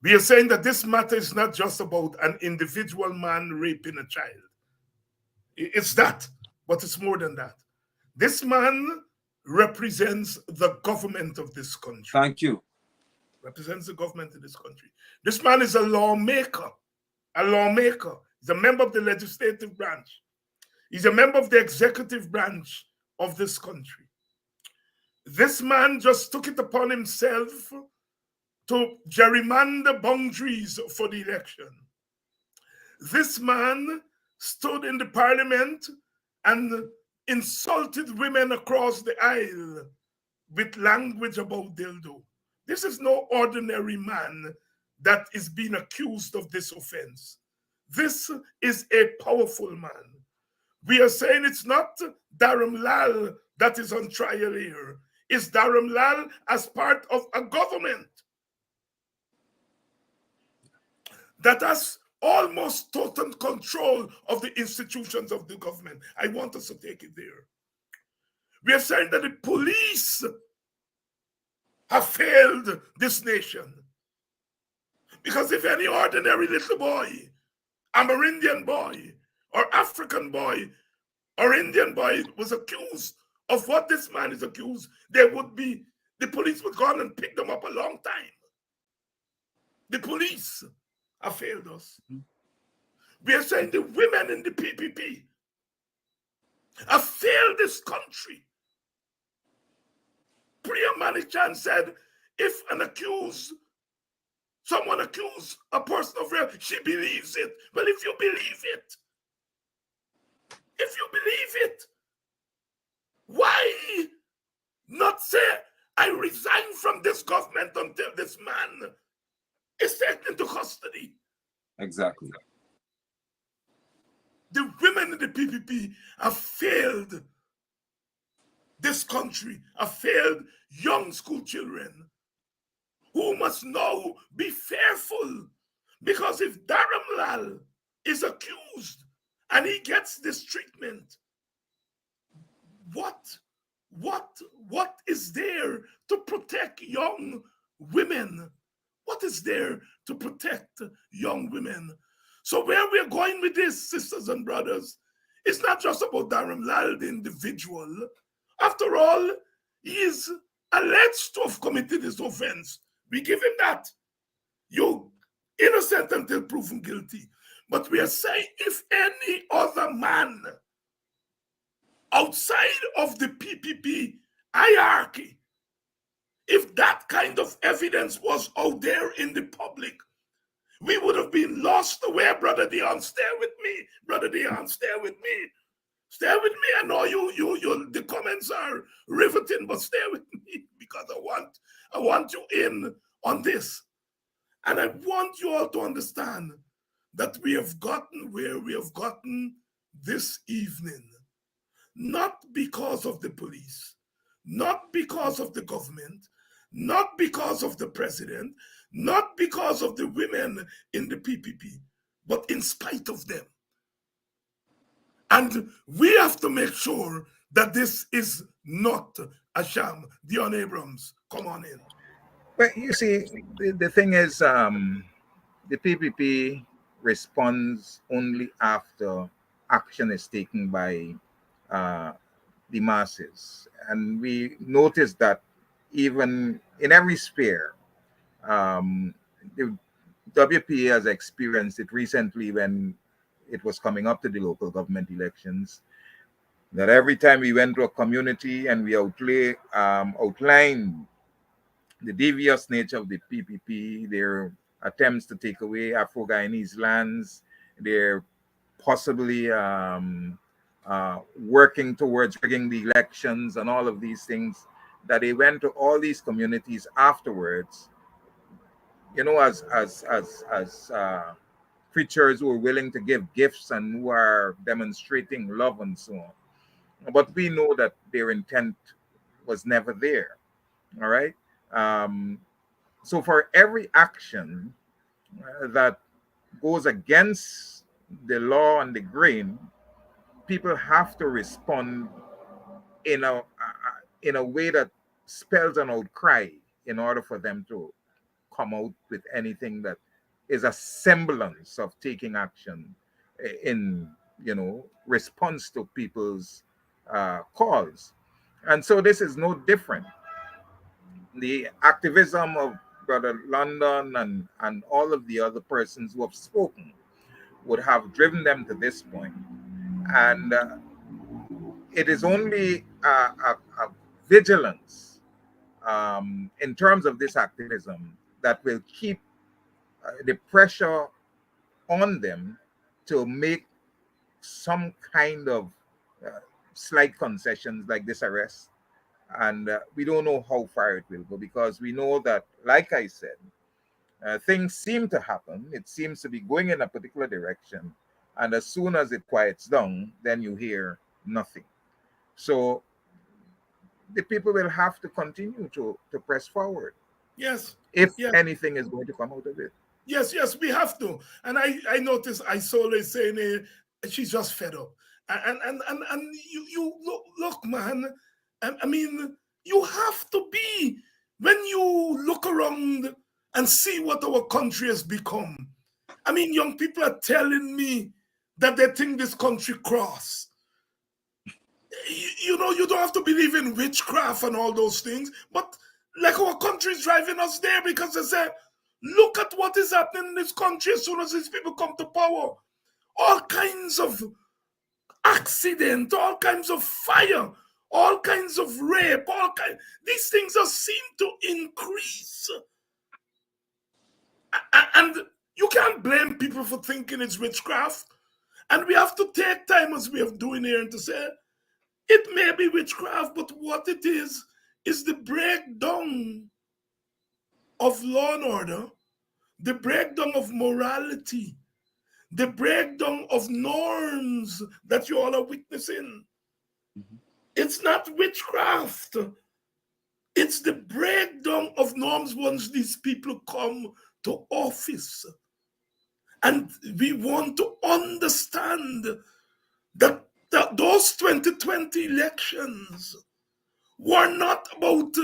We are saying that this matter is not just about an individual man raping a child. It's that, but it's more than that. This man represents the government of this country. Thank you. Represents the government of this country. This man is a lawmaker. He's a member of the legislative branch. He's a member of the executive branch of this country. This man just took it upon himself to gerrymander boundaries for the election. This man stood in the parliament and insulted women across the aisle with language about dildo. This is no ordinary man that is being accused of this offense. This is a powerful man. We are saying it's not Dharmlal that is on trial here. It's Dharmlal as part of a government that has almost total control of the institutions of the government. I want us to take it there. We are saying that the police have failed this nation. Because if any ordinary little boy, Amerindian boy, or African boy, or Indian boy was accused of what this man is accused, the police would go on and pick them up a long time. The police have failed us. We are saying the women in the PPP have failed this country. Priya Manichan said, if someone accused a person of rape, she believes it. Well, if you believe it, why not say, I resign from this government until this man is taken into custody? Exactly. The women in the PPP have failed this country, have failed young school children who must now be fearful, because if Dharmlal is accused and he gets this treatment, what is there to protect young women? What is there to protect young women? So where we're going with this, sisters and brothers, it's not just about Dharmlal, the individual. After all, he is alleged to have committed this offense. We give him that. You're innocent until proven guilty. But we are saying if any other man outside of the PPP hierarchy, if that kind of evidence was out there in the public, we would have been lost away. Brother Dion, stay with me. Brother Dion, stay with me. Stay with me. I know you the comments are riveting, but stay with me, because I want you in on this. And I want you all to understand that we have gotten where we have gotten this evening, not because of the police, not because of the government, not because of the president, not because of the women in the PPP, but in spite of them. And we have to make sure that this is not a sham. Dion Abrams, come on in. But you see, the thing is, the PPP responds only after action is taken by the masses. And we noticed that even in every sphere, the WPA has experienced it recently when it was coming up to the local government elections, that every time we went to a community and we outlined the devious nature of the PPP, their attempts to take away Afro-Guyanese lands, their possibly working towards rigging the elections and all of these things, that they went to all these communities afterwards, you know, as creatures who are willing to give gifts and who are demonstrating love and so on. But we know that their intent was never there. All right. So for every action that goes against the law and the grain, people have to respond in a way that spells an outcry in order for them to come out with anything that is a semblance of taking action in, you know, response to people's calls. And so this is no different. The activism of Brother London and all of the other persons who have spoken would have driven them to this point. And it is only a vigilance in terms of this activism that will keep the pressure on them to make some kind of slight concessions like this arrest. And we don't know how far it will go, because we know that, like I said, things seem to happen. It seems to be going in a particular direction. And as soon as it quiets down, then you hear nothing. So the people will have to continue to press forward. Yes. If yes. anything is going to come out of it. Yes, we have to. And I noticed Isole saying she's just fed up. And you look, man. I mean, you have to be, when you look around and see what our country has become. I mean, young people are telling me that they think this country cross. You know, you don't have to believe in witchcraft and all those things, but like our country is driving us there, because they say, look at what is happening in this country as soon as these people come to power. All kinds of accident, all kinds of fire, all kinds of rape, these things are seem to increase. And you can't blame people for thinking it's witchcraft. And we have to take time, as we have doing here, and to say, it may be witchcraft, but what it is the breakdown of law and order, the breakdown of morality, the breakdown of norms that you all are witnessing. Mm-hmm. It's not witchcraft. It's the breakdown of norms once these people come to office. And we want to understand that those 2020 elections were not about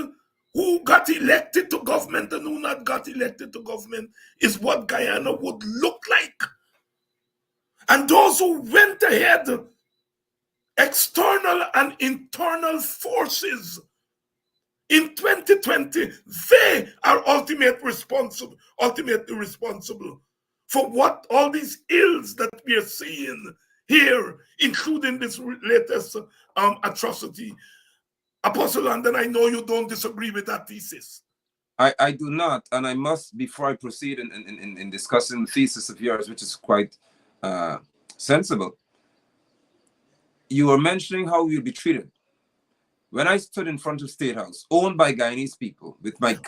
who got elected to government and who not got elected to government. Is what Guyana would look like. And those who went ahead, external and internal forces, in 2020, they are ultimately responsible for what all these ills that we are seeing here, including this latest atrocity. Apostle London, I know you don't disagree with that thesis. I do not, and I must, before I proceed in discussing the thesis of yours, which is quite sensible. You were mentioning how you'll be treated. when I stood in front of State House, owned by Guyanese people, with my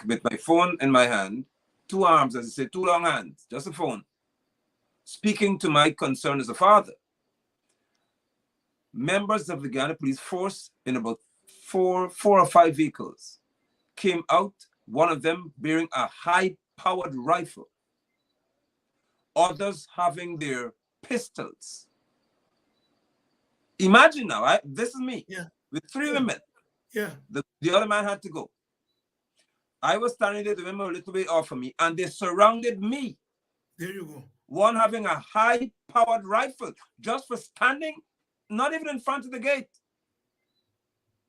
phone in my hand, 2 arms, as I say, 2 long hands, just a phone, speaking to my concern as a father, members of the Guyana Police Force in about four or five vehicles came out, one of them bearing a high-powered rifle, others having their pistols. Imagine now, this is me, with 3 women. The other man had to go. I was standing there, the women were a little bit off of me, and they surrounded me. There you go. One having a high-powered rifle, just for standing, not even in front of the gate,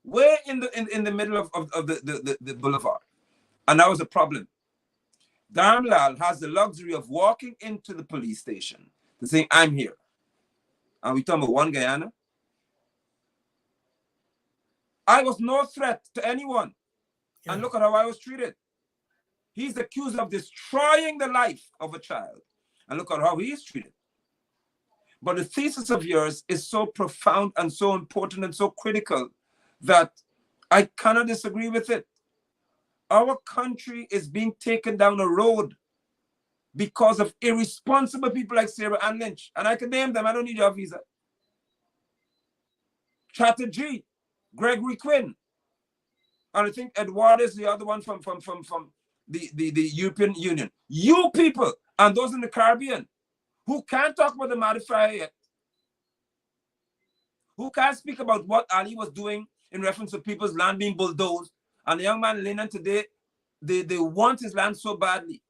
way in the middle of the boulevard. And that was a problem. Darmlal has the luxury of walking into the police station to say, I'm here. And we talking about one Guyana. I was no threat to anyone. And look at how I was treated. He's accused of destroying the life of a child. And look at how he is treated. But the thesis of yours is so profound and so important and so critical that I cannot disagree with it. Our country is being taken down a road because of irresponsible people like Sarah Ann Lynch. And I can name them. I don't need your visa. Chatterjee, Gregory Quinn. And I think Edward is the other one from the European Union. You people and those in the Caribbean who can't talk about the modifier yet, who can't speak about what Ali was doing in reference to people's land being bulldozed. And the young man Lennon today, they want his land so badly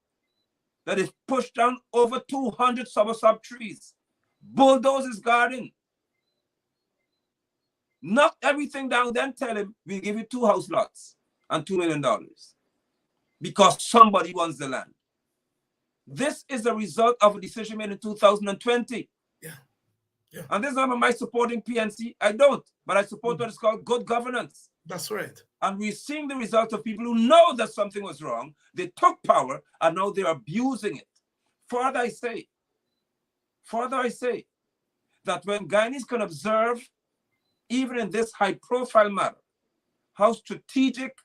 that they've pushed down over 200 sub trees, bulldoze his garden, knock everything down, then tell him we'll give you 2 house lots and $2 million because somebody wants the land. This is the result of a decision made in 2020. And this is not my supporting PNC. I don't, but I support what is called good governance. That's right. And we're seeing the result of people who know that something was wrong. They took power and now they're abusing it. Further, I say that when Guyanese can observe, even in this high-profile matter, how strategic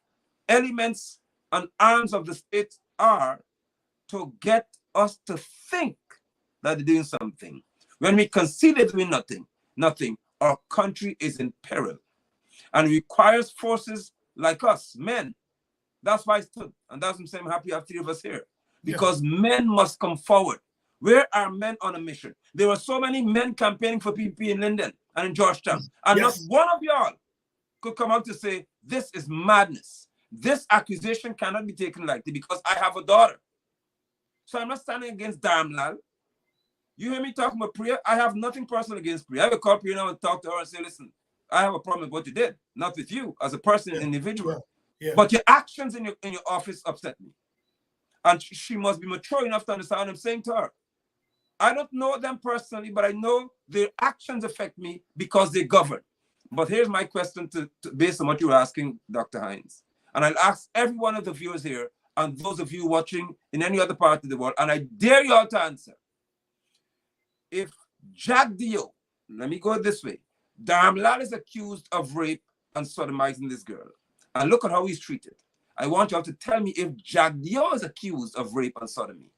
elements and arms of the state are to get us to think that they're doing something. When we concede they're doing nothing, our country is in peril. And it requires forces like us, men. That's why I stood. And that's why I'm saying I'm happy to have 3 of us here. Because men must come forward. Where are men on a mission? There were so many men campaigning for PPP in Linden and in Georgetown. And not one of y'all could come out to say, this is madness. This accusation cannot be taken lightly because I have a daughter. So I'm not standing against Darmlal. You hear me talking about Priya? I have nothing personal against Priya. I will call Priya now and talk to her and say, listen, I have a problem with what you did, not with you as a person, individual. But your actions in your office upset me. And she must be mature enough to understand what I'm saying to her. I don't know them personally, but I know their actions affect me because they govern. But here's my question based on what you were asking, Dr. Hines. And I'll ask every one of the viewers here and those of you watching in any other part of the world, and I dare you all to answer. If Jack Dio, let me go this way, Darmlal is accused of rape and sodomizing this girl, and look at how he's treated. I want you all to tell me if Jack Dio is accused of rape and sodomy,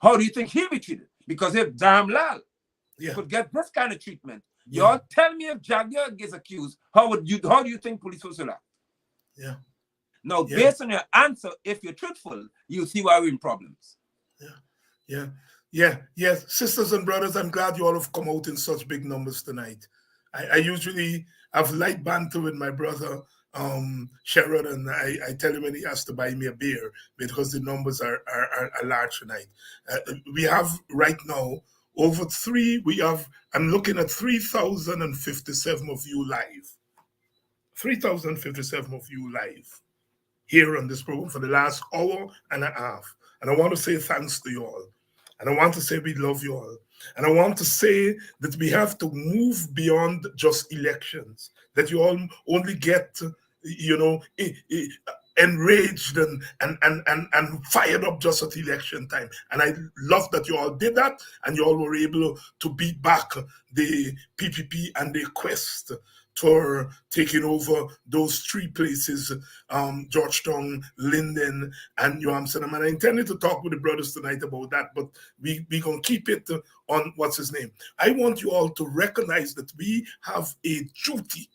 how do you think he'll be treated? Because if Darmlal could get this kind of treatment, y'all tell me if Jack Dio gets accused, how do you think police will act? Now, based on your answer, if you're truthful, you'll see why we're in problems. Yes, sisters and brothers, I'm glad you all have come out in such big numbers tonight. I usually have light banter with my brother, Sherrod, and I tell him when he has to buy me a beer because the numbers are large tonight. We have right now I'm looking at 3,057 of you live. 3,057 of you live here on this program for the last hour and a half. And I want to say thanks to you all. And I want to say we love you all. And I want to say that we have to move beyond just elections, that you all only get, enraged and fired up just at election time. And I love that you all did that and you all were able to beat back the PPP and the quest for taking over those three places, Georgetown, Linden, and New Amsterdam. And I intended to talk with the brothers tonight about that, but we're going to keep it on what's his name. I want you all to recognize that we have a duty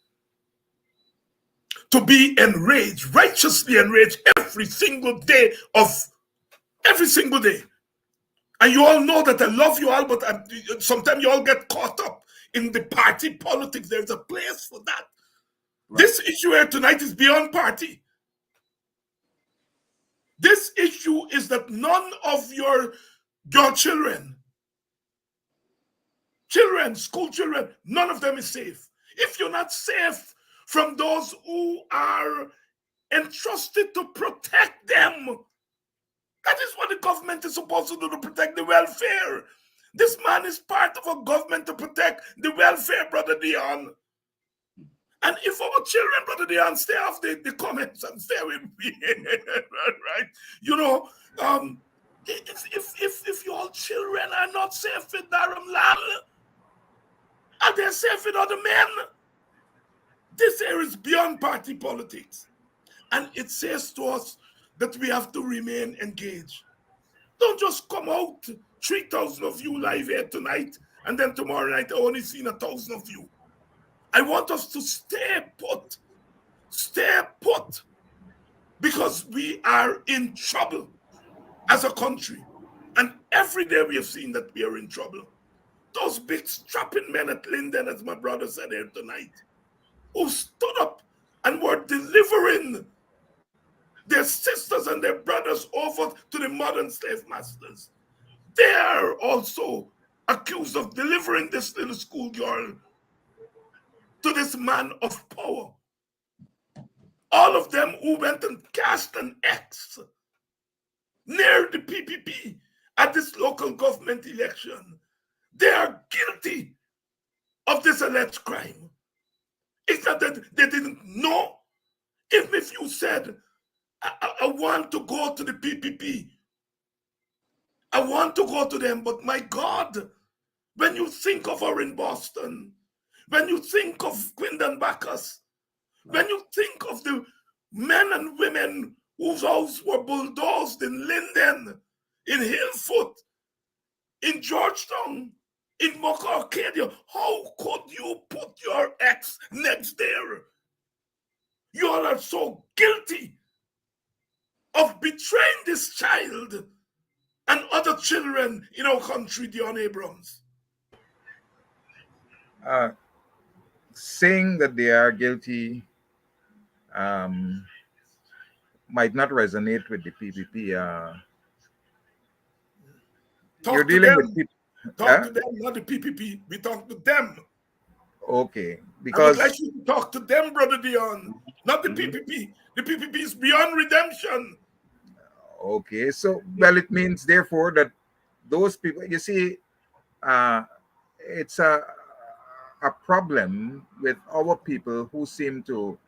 to be enraged, righteously enraged every single day. And you all know that I love you all, but sometimes you all get caught up in the party politics. There's a place for that. Right. This issue here tonight is beyond party. This issue is that none of your children, school children, none of them is safe. If you're not safe from those who are entrusted to protect them, that is what the government is supposed to do, to protect the welfare. This man is part of a government to protect the welfare, Brother Dion. And if our children, Brother Dion, stay off the comments and stay with me, right? You know, if your children are not safe with Dharamlal, are they safe with other men? This here is beyond party politics. And it says to us that we have to remain engaged. Don't just come out, 3,000 of you live here tonight, and then tomorrow night I only seen 1,000 of you. I want us to stay put, because we are in trouble as a country. And every day we have seen that we are in trouble. Those big strapping men at Linden, as my brother said here tonight, who stood up and were delivering their sisters and their brothers over to the modern slave masters. They are also accused of delivering this little schoolgirl to this man of power. All of them who went and cast an X near the PPP at this local government election, they are guilty of this alleged crime. It's not that they didn't know. Even if you said, I want to go to the PPP, I want to go to them, but my God, when you think of her in Boston, when you think of Quindon Bacchus, when you think of the men and women whose houses were bulldozed in Linden, in Hillfoot, in Georgetown, in Mocha Arcadia, how could you put your ex next there? You all are so guilty of betraying this child and other children in our country, Dion Abrams. Saying that they are guilty might not resonate with the PPP. You're dealing with people. Talk to them, not the PPP. We talk to them. Okay, because I would like you to talk to them, Brother Dion, not the PPP. The PPP is beyond redemption. Okay, so well, it means therefore that those people, you see, it's a problem with our people who seem to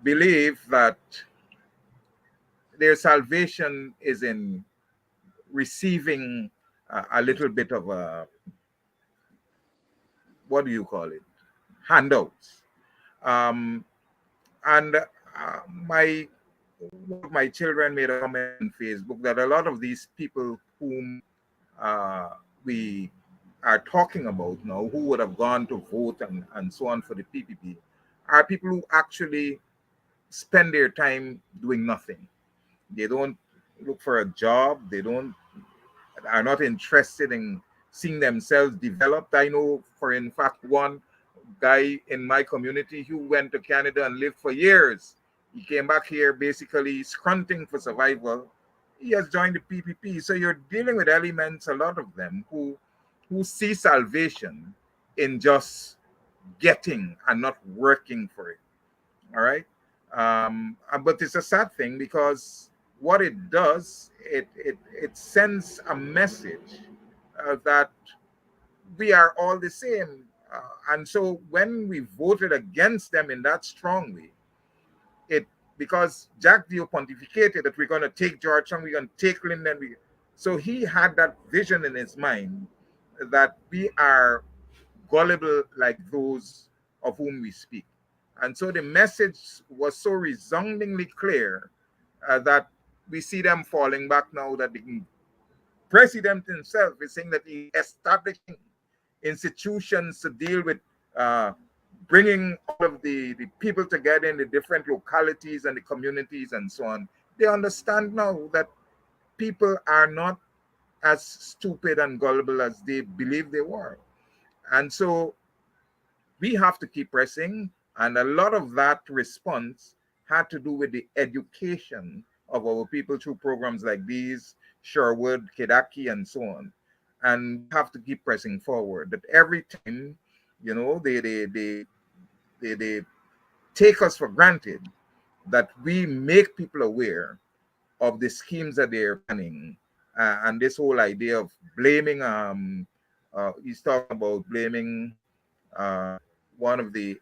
believe that their salvation is in receiving a little bit of a, what do you call it, handouts. And one of my children made a comment on Facebook that a lot of these people whom we are talking about now, who would have gone to vote and so on for the PPP, are people who actually spend their time doing nothing. They don't look for a job. They are not interested in seeing themselves developed. I know, for in fact, one guy in my community who went to Canada and lived for years. He came back here basically scrunting for survival. He has joined the PPP. So you're dealing with elements, a lot of them, who see salvation in just getting and not working for it. All right. But it's a sad thing, because what it does, it sends a message that we are all the same. And so when we voted against them in that strongly, because Jack Dio pontificated that we're going to take Georgetown, we're going to take Linden. So he had that vision in his mind that we are gullible like those of whom we speak. And so the message was so resoundingly clear that we see them falling back now, that the president himself is saying that he's establishing institutions to deal with bringing all of the people together in the different localities and the communities and so on. They understand now that people are not as stupid and gullible as they believe they were. And so we have to keep pressing. And a lot of that response had to do with the education of our people through programs like these, Sherwood, Kedaki, and so on. And we have to keep pressing forward. That every time, you know, they take us for granted, that we make people aware of the schemes that they're planning, and this whole idea of blaming. He's talking about blaming one of the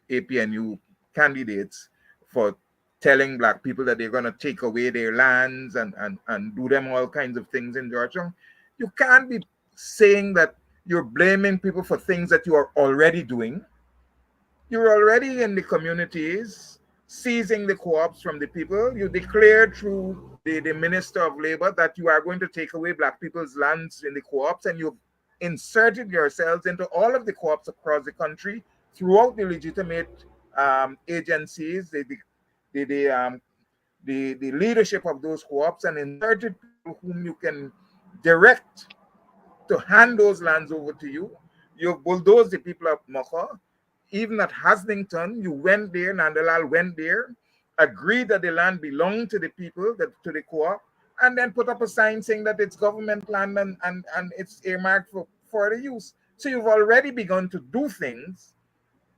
APNU candidates for telling Black people that they're going to take away their lands and do them all kinds of things in Georgia. You can't be saying that you're blaming people for things that you are already doing. You're already in the communities, seizing the co-ops from the people. You declared through the Minister of Labor that you are going to take away Black people's lands in the co-ops, and you've inserted yourselves into all of the co-ops across the country throughout the legitimate agencies, the leadership of those co-ops, and inserted people whom you can direct to hand those lands over to you. You've bulldozed the people of Mokho. Even at Haslington, you went there, Nandalal went there, agreed that the land belonged to the people, to the co-op, and then put up a sign saying that it's government land and it's earmarked for the use. So you've already begun to do things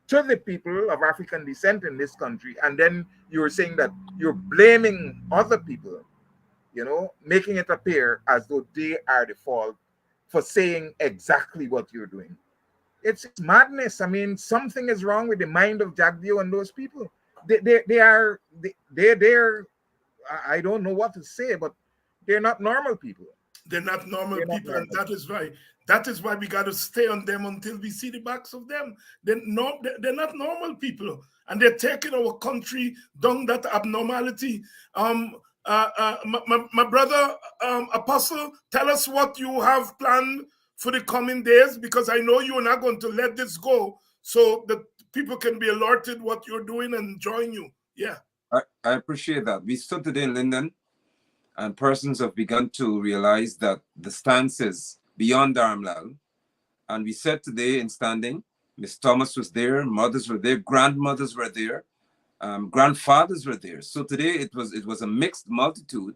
to the people of African descent in this country, and then you're saying that you're blaming other people, you know, making it appear as though they are the fault for saying exactly what you're doing. It's madness. I mean, something is wrong with the mind of Jagdeo and those people. They're I don't know what to say, but they're not normal people. They're not normal people, and that is why we got to stay on them until we see the backs of them. They're not normal people, and they're taking our country down that abnormality. My brother Apostle, tell us what you have planned for the coming days, because I know you're not going to let this go, so that people can be alerted what you're doing and join you. Yeah, I appreciate that. We stood today in Linden, and persons have begun to realize that the stance is beyond Darmlal. And we said today in standing, Miss Thomas was there, mothers were there, grandmothers were there, grandfathers were there. So today it was a mixed multitude,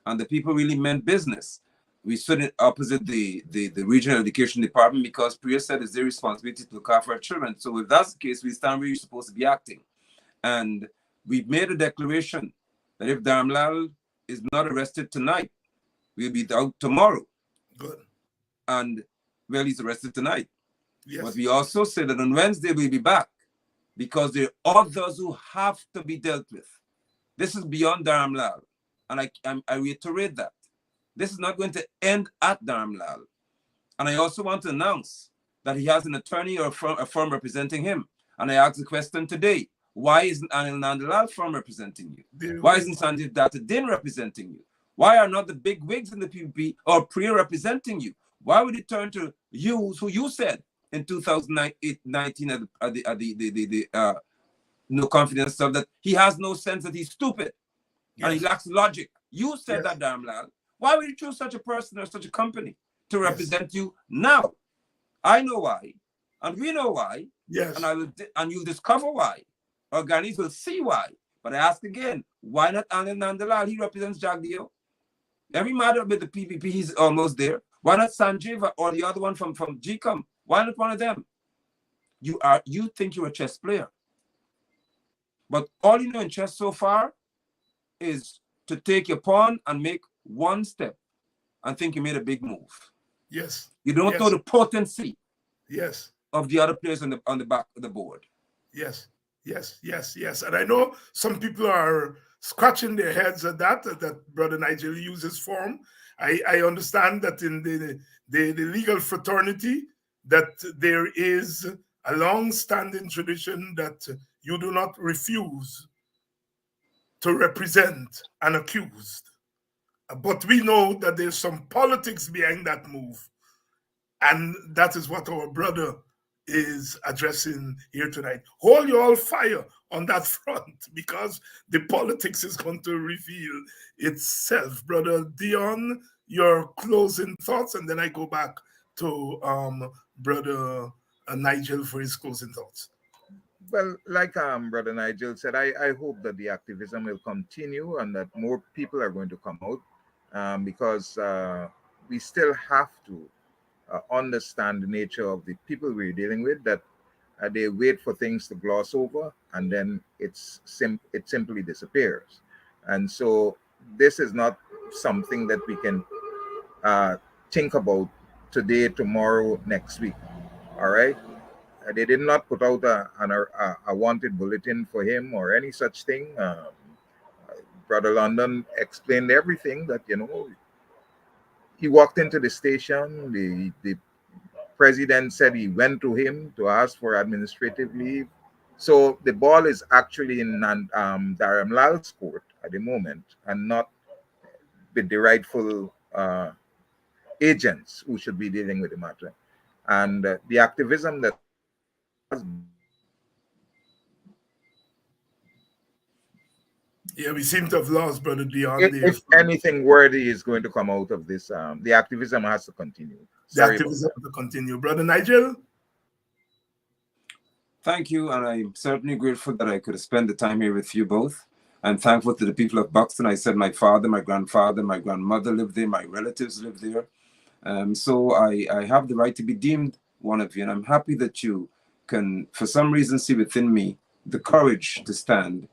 and the people really meant business. We stood in opposite the regional education department, because Priya said it's their responsibility to look after our children. So if that's the case, we stand where you're supposed to be acting. And we've made a declaration that if Darmlal is not arrested tonight, we'll be out tomorrow. Good. And well, he's arrested tonight. Yes. But we also said that on Wednesday we'll be back, because there are others who have to be dealt with. This is beyond Darmlal. And I reiterate that. This is not going to end at Darmlal. And I also want to announce that he has an attorney or a firm representing him. And I asked the question today, why isn't Anil Nandalal firm representing you? Why isn't Sanjeev Dattadin representing you? Why are not the big wigs in the PPP or Priya representing you? Why would it turn to you, who you said in 2019 at the no confidence stuff, that he has no sense, that he's stupid, and he lacks logic? You said that, Darmlal. Why would you choose such a person or such a company to represent you now? I know why, and we know why. Yes. And you'll discover why. Our Ghanaians will see why. But I ask again, why not Anil Nandalal? He represents Jagdeo. Every matter with the PPP, he's almost there. Why not Sanjeeva or the other one from GCOM? Why not one of them? You think you're a chess player. But all you know in chess so far is to take your pawn and make one step and think you made a big move. Yes. You don't know the potency of the other players on the back of the board. Yes. And I know some people are scratching their heads at that Brother Nigel uses form. I understand that in the legal fraternity that there is a long-standing tradition that you do not refuse to represent an accused. But we know that there's some politics behind that move. And that is what our brother is addressing here tonight. Hold your all fire on that front, because the politics is going to reveal itself. Brother Dion, your closing thoughts, and then I go back to Brother Nigel for his closing thoughts. Well, like Brother Nigel said, I hope that the activism will continue and that more people are going to come out, because we still have to understand the nature of the people we're dealing with, that they wait for things to gloss over and then it simply disappears. And so this is not something that we can think about today, tomorrow, next week. All right. They did not put out a wanted bulletin for him or any such thing. Brother London explained everything, that, he walked into the station. The president said he went to him to ask for administrative leave. So the ball is actually in Dharam Lal's court at the moment, and not with the rightful agents who should be dealing with the matter. And the activism that we seem to have lost Brother Dion. If anything worthy is going to come out of this, the activism has to continue. The activism has to continue. Brother Nigel? Thank you, and I'm certainly grateful that I could spend the time here with you both. I'm thankful to the people of Buxton. I said my father, my grandfather, my grandmother lived there, my relatives lived there. So I have the right to be deemed one of you, and I'm happy that you can, for some reason, see within me the courage to stand.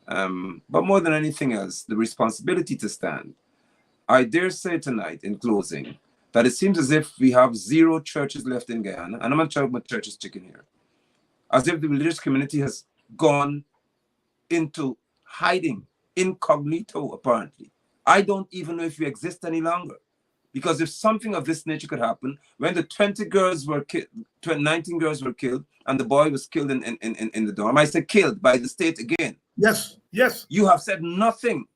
But more than anything else, the responsibility to stand. I dare say tonight, in closing, that it seems as if we have 0 churches left in Guyana, and I'm not talking about churches chicken here, as if the religious community has gone into hiding, incognito, apparently. I don't even know if we exist any longer. Because if something of this nature could happen, when the 20 girls were killed, 19 girls were killed, and the boy was killed in the dorm, I said killed by the state again. Yes, yes. You have said nothing.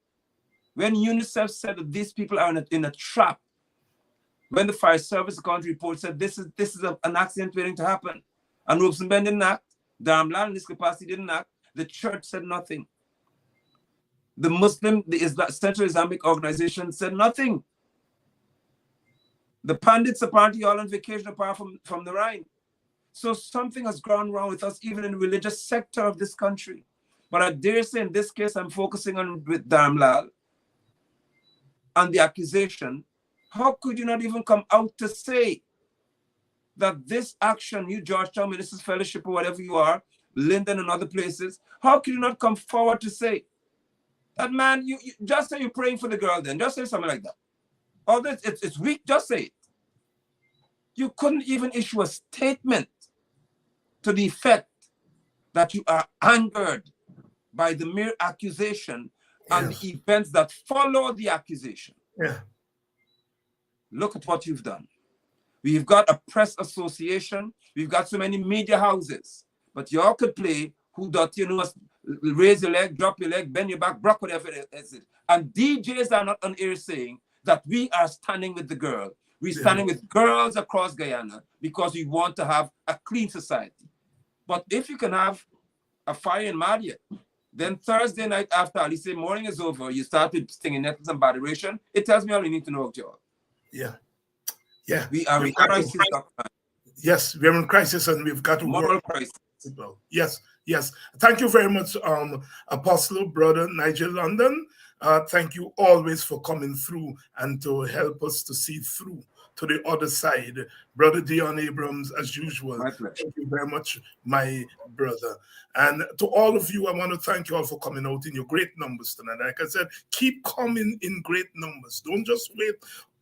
When UNICEF said that these people are in a trap, when the fire service account report said this is an accident waiting to happen, and Robeson-Ben didn't act, Darmland in this capacity didn't act, the church said nothing. The Central Islamic Organization said nothing. The pundits apparently all on vacation apart from the Rhine. So something has gone wrong with us, even in the religious sector of this country. But I dare say in this case, I'm focusing on with Dharmlal and the accusation. How could you not even come out to say that this action, you Georgetown Ministers Fellowship or whatever you are, Linden and other places, how could you not come forward to say that, man, you just say you're praying for the girl then, just say something like that. Oh, it's weak, just say it. You couldn't even issue a statement to the effect that you are angered by the mere accusation and the events that follow the accusation. Yeah. Look at what you've done. We've got a press association. We've got so many media houses. But you all could play who dot, raise your leg, drop your leg, bend your back, brock, whatever it is. And DJs are not on air saying that we are standing with the girl. We're standing with girls across Guyana because we want to have a clean society. But if you can have a fire in Marriott, then Thursday night after Alice morning is over, you start with stinging nettles and botheration. It tells me all you need to know of y'all. Yeah. Yeah. We are in crisis. Yes, we're in crisis and we've got to moral work. crisis. Yes, yes. Thank you very much, Apostle Brother Nigel London. Thank you always for coming through and to help us to see through to the other side. Brother Dion Abrams, as usual. Thank you very much, my brother. And to all of you, I want to thank you all for coming out in your great numbers tonight. Like I said, keep coming in great numbers. Don't just wait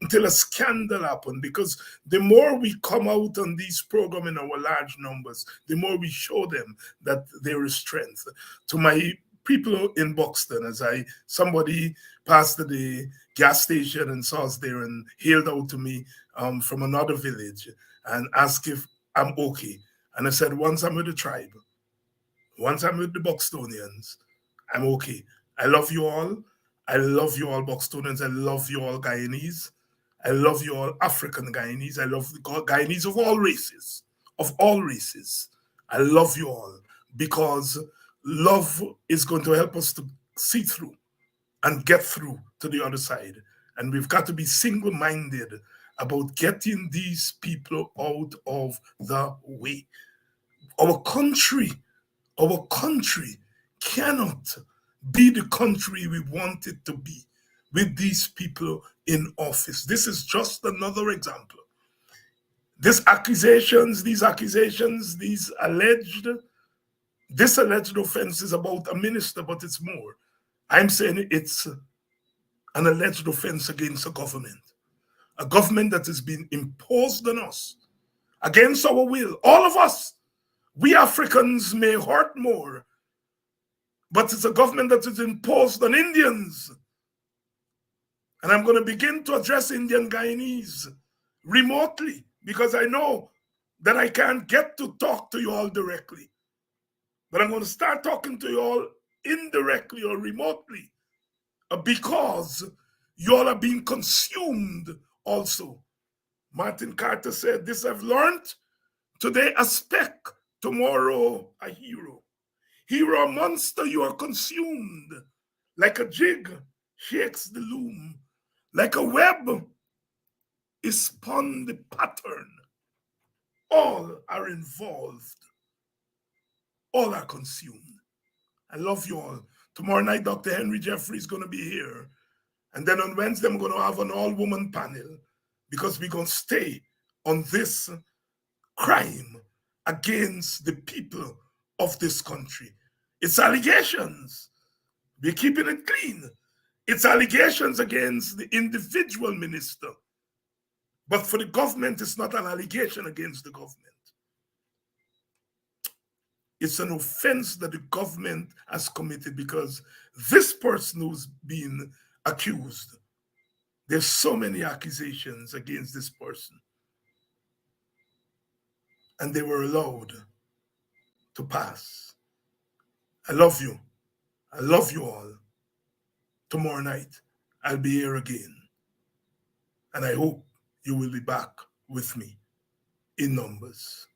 until a scandal happens, because the more we come out on these programs in our large numbers, the more we show them that there is strength. To my people in Buxton, somebody passed the gas station and saw us there and hailed out to me from another village and asked if I'm okay. And I said, once I'm with the tribe, once I'm with the Buxtonians, I'm okay. I love you all. I love you all Buxtonians. I love you all Guyanese. I love you all African Guyanese. I love the Guyanese of all races. Of all races. I love you all because love is going to help us to see through and get through to the other side. And we've got to be single-minded about getting these people out of the way. Our country cannot be the country we want it to be with these people in office. This is just another example. These accusations, these alleged offenses about a minister, but it's more. I'm saying it's an alleged offense against a government that has been imposed on us against our will. All of us, we Africans may hurt more, but it's a government that is imposed on Indians. And I'm going to begin to address Indian Guyanese remotely because I know that I can't get to talk to you all directly. But I'm going to start talking to you all indirectly or remotely because you all are being consumed also. Martin Carter said, this I've learned, today a speck, tomorrow a hero. Hero, a monster, you are consumed. Like a jig shakes the loom. Like a web is spun the pattern. All are involved. All are consumed. I love you all. Tomorrow night, Dr. Henry Jeffrey is going to be here. And then on Wednesday, I'm going to have an all-woman panel because we're going to stay on this crime against the people of this country. It's allegations. We're keeping it clean. It's allegations against the individual minister. But for the government, it's not an allegation against the government. It's an offense that the government has committed because this person who's being accused, there's so many accusations against this person. And they were allowed to pass. I love you. I love you all. Tomorrow night, I'll be here again. And I hope you will be back with me in numbers.